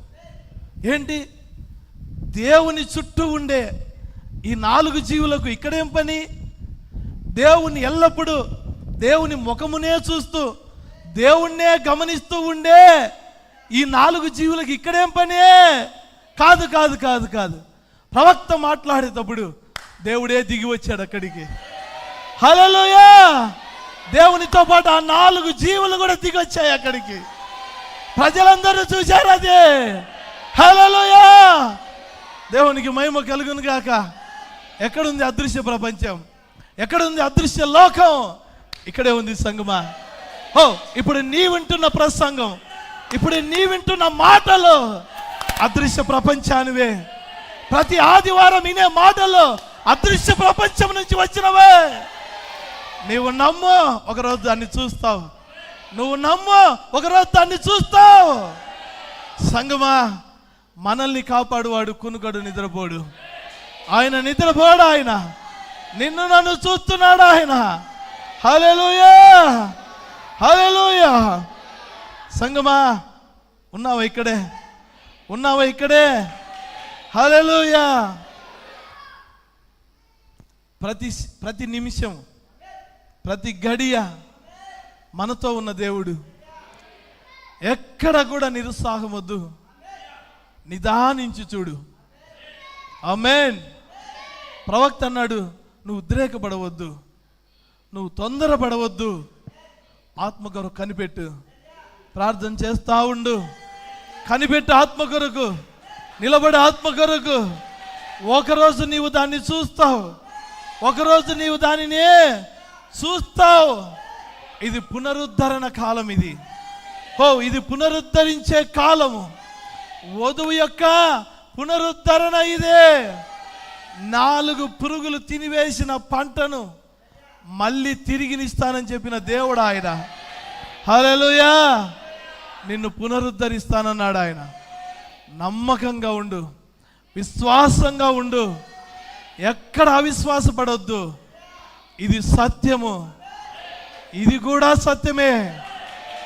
ఏంటి? దేవుని చుట్టూ ఉండే ఈ 4 జీవులకు ఇక్కడేం పని? దేవుని ఎల్లప్పుడూ దేవుని ముఖమునే చూస్తూ దేవుణ్ణే గమనిస్తూ ఉండే ఈ 4 జీవులకు ఇక్కడేం పని? కాదు కాదు కాదు కాదు. ప్రవక్త మాట్లాడేటప్పుడు దేవుడే దిగి వచ్చాడు అక్కడికి. హల్లెలూయా! దేవునితో పాటు ఆ 4 జీవులు కూడా దిగి వచ్చాయి అక్కడికి. ప్రజలందరూ చూశారు అదే. హల్లెలూయా! దేవునికి మహిమ కలుగును గాక. ఎక్కడుంది అదృశ్య ప్రపంచం? ఎక్కడుంది అదృశ్య లోకం? ఇక్కడే ఉంది సంగమా. ఇప్పుడు నీ వింటున్న ప్రసంగం, ఇప్పుడు నీ వింటున్న మాటలు అదృశ్య ప్రపంచానివే. ప్రతి ఆదివారం వినే మాటలు అదృశ్య ప్రపంచం నుంచి వచ్చినవే. నీవు నమ్ము, ఒకరోజు దాన్ని చూస్తావు. నువ్వు నమ్ము, ఒకరోజు దాన్ని చూస్తావు. సంగమా, మనల్ని కాపాడువాడు కునుకడు, నిద్రపోడు. ఆయన నిద్రపోడు. ఆయన నిన్ను నన్ను చూస్తున్నాడు. ఆయన. హల్లెలూయా! హల్లెలూయా! సంగమా, ఉన్నావా ఇక్కడే? ఉన్నావా ఇక్కడే? హల్లెలూయా! ప్రతి నిమిషం, ప్రతి గడియ మనతో ఉన్న దేవుడు. ఎక్కడ కూడా నిరుత్సాహం వద్దు, నిదానించి చూడు. ఆమేన్. ప్రవక్త అన్నాడు, నువ్వు ఉద్రేకపడవద్దు, నువ్వు తొందరపడవద్దు. ఆత్మ కొరకు కనిపెట్టు, ప్రార్థన చేస్తా ఉండు. కనిపెట్టు ఆత్మ కొరకు, నిలబడి ఆత్మ కొరకు. ఒకరోజు నీవు దాన్ని చూస్తావు, ఒకరోజు నీవు దానిని చూస్తావు. ఇది పునరుద్ధరణ కాలం. ఇది పునరుద్ధరించే కాలము. వధువు యొక్క పునరుద్ధరణ ఇదే. 4 పురుగులు తినివేసిన పంటను మళ్ళీ తిరిగినిస్తానని చెప్పిన దేవుడు ఆయన. హల్లెలూయా! నిన్ను పునరుద్ధరిస్తానన్నాడు ఆయన. నమ్మకంగా ఉండు, విశ్వాసంగా ఉండు, ఎక్కడ అవిశ్వాసపడొద్దు. ఇది సత్యము, ఇది కూడా సత్యమే.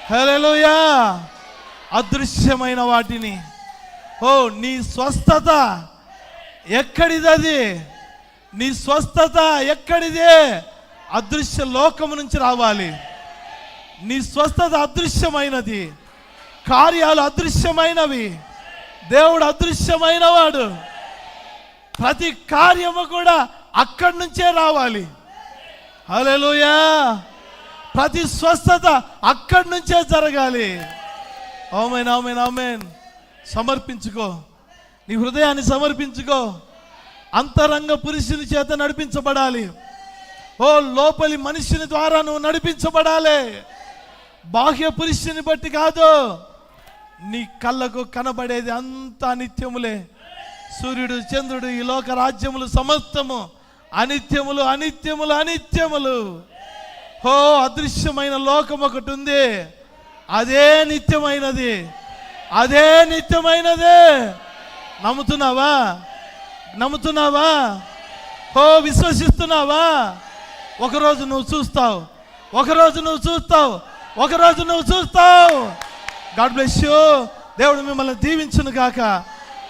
హల్లెలూయా! అదృశ్యమైన వాటిని, నీ స్వస్థత ఎక్కడిది? నీ స్వస్థత ఎక్కడిది? అదృశ్య లోకము నుంచి రావాలి. నీ స్వస్థత అదృశ్యమైనది, కార్యాలు అదృశ్యమైనవి. దేవుడు అదృశ్యమైన వాడు. ప్రతి కార్యము కూడా అక్కడి నుంచే రావాలి. హల్లెలూయా! ప్రతి స్వస్థత అక్కడి నుంచే జరగాలి. ఆమేన్, ఆమేన్, ఆమేన్. సమర్పించుకో, నీ హృదయాన్ని సమర్పించుకో. అంతరంగ పురుషుని చేత నడిపించబడాలి. లోపలి మనిషిని ద్వారా నువ్వు నడిపించబడాలి. బాహ్య పురుషుని బట్టి కాదు. నీ కళ్ళకు కనబడేది అంతా అనిత్యములే. సూర్యుడు, చంద్రుడు, ఈ లోక రాజ్యములు సమస్తము అనిత్యములు, అనిత్యములు, అనిత్యములు. అదృశ్యమైన లోకం ఒకటి ఉంది, అదే నిత్యమైనది, అదే నిత్యమైనది. నమ్ముతున్నావా? నమ్ముతున్నావా? విశ్వసిస్తున్నావా? ఒకరోజు నువ్వు చూస్తావు, ఒకరోజు నువ్వు చూస్తావు, ఒకరోజు నువ్వు చూస్తావు. God bless you. దేవుడు మిమ్మల్ని దీవించును గాక.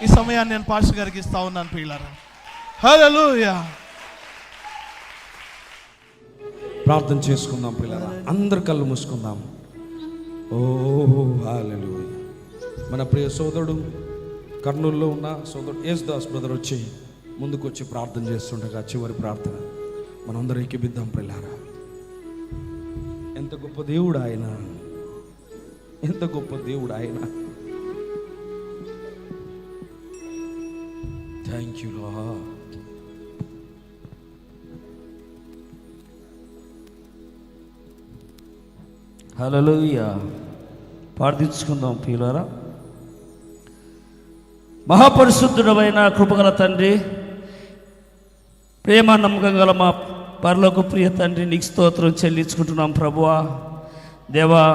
ఈ సమయాన్ని నేను పాస్టర్ గారికి ఇస్తా ఉన్నాను ప్రియులారా. హల్లెలూయా. ప్రార్థన చేసుకుందాం పిల్లరా, అందరు కళ్ళు మూసుకుందాం. ఓ హల్లెలూయా. మన ప్రియ సోదరుడు కర్నూలులో ఉన్న సోదరుడు యేసుదాస్ బ్రదర్ వచ్చి ముందుకు వచ్చి ప్రార్థన చేస్తుండగా చివరి ప్రార్థన. మనందరం ఎక్కిబిద్దాం ప్రియులారా. ఎంత గొప్ప దేవుడు ఆయన, ఎంత గొప్ప దేవుడు ఆయన. Thank you lord. హల్లెలూయా. ప్రార్థించుకుందాం ప్రియులారా. మహాపరిశుద్ధుడమైన కృపగల తండ్రి, ప్రేమ నమ్మకం గల మా పరలోక ప్రియ తండ్రి, నీకు స్తోత్రం చెల్లించుకుంటున్నాం ప్రభువా. దేవా,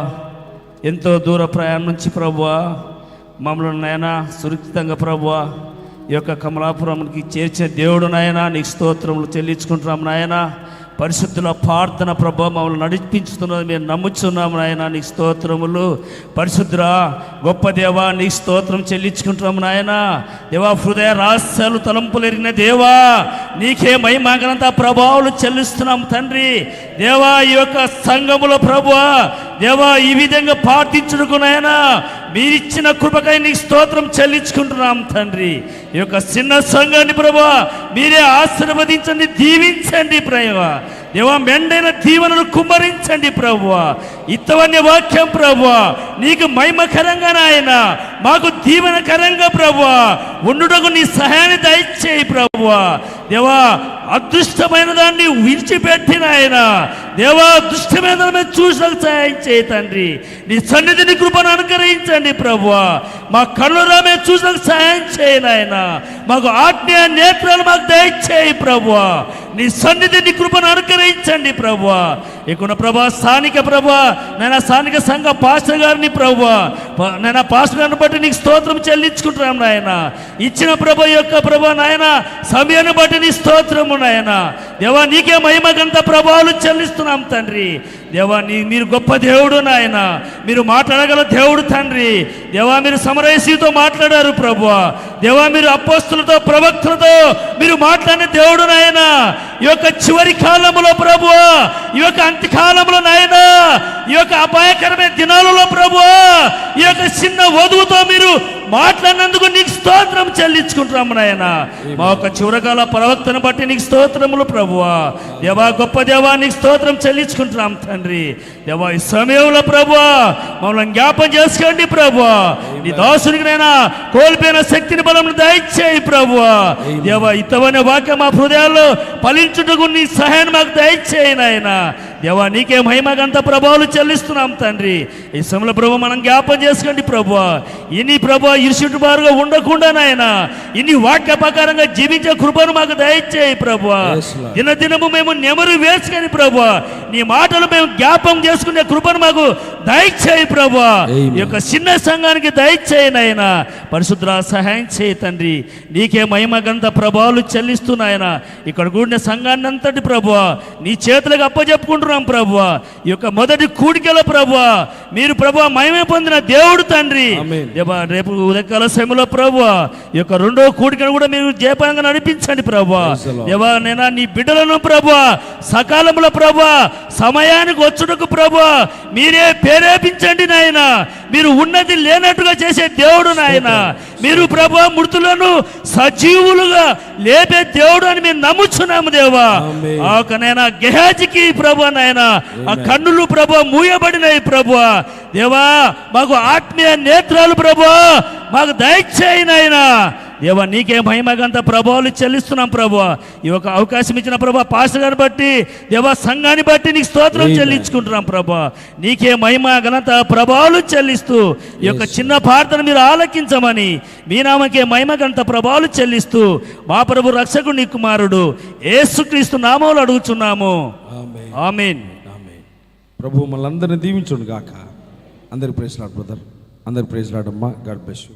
ఎంతో దూర ప్రయాణం నుంచి ప్రభువా మమ్మల్ని నాయనా సురక్షితంగా ప్రభువా ఈ యొక్క కమలాపురంకి చేర్చిన దేవుడు నాయనా, నీకు స్తోత్రములు చెల్లించుకుంటున్నాం నాయనా. పరిశుద్ధుల ప్రార్థన ప్రభా మమ్మల్ని నడిపించుతున్నది మేము నమ్ముచున్నాము నాయన, నీకు స్తోత్రములు. పరిశుద్ధురా గొప్ప దేవా, నీకు స్తోత్రం చెల్లించుకుంటున్నాము నాయన. దేవా, హృదయ రహస్యాలు తలంపులు ఎరిగిన దేవా, నీకే మహిమగనంత ప్రభావాలు చెల్లిస్తున్నాం తండ్రి. దేవా, ఈ యొక్క సంఘములో ప్రభువా దేవా ఈ విధంగా ప్రార్థించుటకు నాయన మీరిచ్చిన కృపకై నీకు స్తోత్రం చెల్లించుకుంటున్నాం తండ్రి. ఈ యొక్క చిన్న సంఘాన్ని ప్రభువా మీరే ఆశీర్వదించండి, దీవించండి ప్రభువా. దేవా, మెండైన దీవెనలు కుమ్మరించండి ప్రభువా. ఇత్తవన్య వాక్యం ప్రభువా నీకు మహిమకరంగా నాయన, మాకు దీవెనకరంగా ప్రభువా ఉండుటకు నీ సహాయాన్ని దయచేయి ప్రభువా. దేవా, అదృష్టమైన దాన్ని విడిచిపెట్టిన ఆయన దేవా, అదృష్టమైన దాన్ని చూసినకు సహాయం చేయి తండ్రి. నీ సన్నిధిని కృపను అనుగ్రహించండి ప్రభువా. మా కళ్ళురా మేము చూసినకు సహాయం చేయను ఆయన, మాకు ఆత్మీయ నేత్రాలు మాకు దయచేయి ప్రభువా. నీ సన్నిధిని కృపను అనుగ్రహించండి ప్రభువా. ఇక్కడ ప్రభా స్థానిక ప్రభా నేను స్థానిక సంఘ పాస్టర్ గారిని ప్రభువా నేను పాస్టర్ గారిని బట్టి నీకు స్తోత్రం చెల్లించుకుంటున్నాను నాయన. ఇచ్చిన ప్రభు యొక్క ప్రభా నాయన సమయాన్ని బట్టి నీ స్తోత్రము నాయన. దేవా, నీకే మహిమగంత ప్రభావాలు చెల్లిస్తున్నాం తండ్రి. దేవా, మీరు గొప్ప దేవుడు నాయన, మీరు మాట్లాడగల దేవుడు తండ్రి. దేవా, మీరు సమరయసీతో మాట్లాడారు ప్రభువా. దేవా, మీరు అపోస్తులతో ప్రవక్తలతో మీరు మాట్లాడిన దేవుడు నాయన. ఈ యొక్క చివరి కాలంలో ప్రభువా, ఈ యొక్క అంత్యకాలంలో నాయన, ఈ యొక్క అపాయకరమైన దినాలలో ప్రభువా ఈ యొక్క చిన్న వధువుతో మీరు మాట్లాడినందుకు నీకు స్తోత్రం చెల్లించుకుంటున్నాము నాయన. మా యొక్క చివరకాల ప్రవక్తను బట్టి నీకు స్తోత్రములు ప్రభువా. దేవా, గొప్ప దేవా, నీకు స్తోత్రం చెల్లించుకుంటున్నాం తండ్రి. దేవా, ఈ సమయంలో ప్రభువా మమ్మల్ని జ్ఞాపం చేసుకోండి ప్రభువా. నీ దాసునికి నైనా కోల్పోయిన శక్తిని బలం దయచేయి ప్రభువా. దేవా, ఇతవనే వాక్యం మా హృదయాల్లో ఫలించుటకు నీ సహాయాన్ని మాకు దయచేయి నాయన. దేవా, నీకే మహిమగంత ప్రభావాలు చెల్లిస్తున్నాం తండ్రి. ఈ సమయంలో ప్రభు మనం జ్ఞాపం చేసుకోండి ప్రభువా. ఇన్ని ప్రభు ఇరుసుటి బారుగా ఉండకుండా నాయన ఇన్ని వాక్య ప్రకారంగా జీవించే కృపను మాకు దయచేయి ప్రభువా. దినదినము మేము నెమరు వేసుకొని ప్రభువా నీ మాటలు మేము జ్ఞాపం చేసుకునే కృపను మాకు దయచేయి ప్రభువా. ఈ యొక్క చిన్న సంఘానికి దయచేయి నాయన. పరిశుద్ధ సహాయం చేయి తండ్రి. నీకే మహిమగంత ప్రభావాలు చెల్లిస్తున్నాయన. ఇక్కడ కూడిన సంఘాన్ని అంతటి ప్రభువా నీ చేతులకు అప్పచెప్పుకుంటున్నాం ప్రభువా. ఈ యొక్క మొదటి కూడికల ప్రభువా మీరు ప్రభువా మహిమ పొందిన దేవుడు తండ్రి. దేవా, రేపు ఉదయకాల సమయంలో ప్రభువా ఈ యొక్క రెండో కూడికను కూడా మీరు జయపరంగా నడిపించండి ప్రభువా. దేవా, నేను నీ బిడ్డలను ప్రభువా సకాలంలో ప్రభువా సమయానికి వచ్చుటకు ప్రభువా మీరే ప్రేరేపించండి నాయన. మీరు ఉన్నది లేనట్టుగా చేసే దేవుడు నాయన. మీరు ప్రభువా మృతులను సజీవులుగా లేపే దేవుడు అని మేము నమ్ముచున్నాము దేవా. ఆ నైనా గెహాజీకి ప్రభువా నాయన ఆ కన్నులు ప్రభువా మూయబడినాయి ప్రభువా. దేవా, మాకు ఆత్మీయ నేత్రాలు ప్రభువా మాకు దయచేయి నాయనా. దేవా, నీకే మహిమగంత ప్రభావాలు చెల్లిస్తున్నాం ప్రభువా. ఈ యొక్క అవకాశం ఇచ్చిన ప్రభా పాస్టర్ గారిని బట్టి దేవా సంఘాన్ని బట్టి నీకు స్తోత్రం చెల్లించుకుంటున్నాం ప్రభా. నీకే మహిమ ఘనత ప్రభావాలు చెల్లిస్తూ ఈ యొక్క చిన్న ప్రార్థన మీరు ఆలకించమని మీ నామకే మహిమగంత ప్రభావాలు చెల్లిస్తూ మా ప్రభు రక్షకుడు నీ కుమారుడు యేసుక్రీస్తు నామములో అడుగుచున్నాము. ఆమేన్. ప్రభు మనందరిని దీవించును గాక. అందరి ప్రైజ్ లార్డ్ బ్రదర్, అందరి ప్రైజ్ లార్డ్ అమ్మా. God bless you.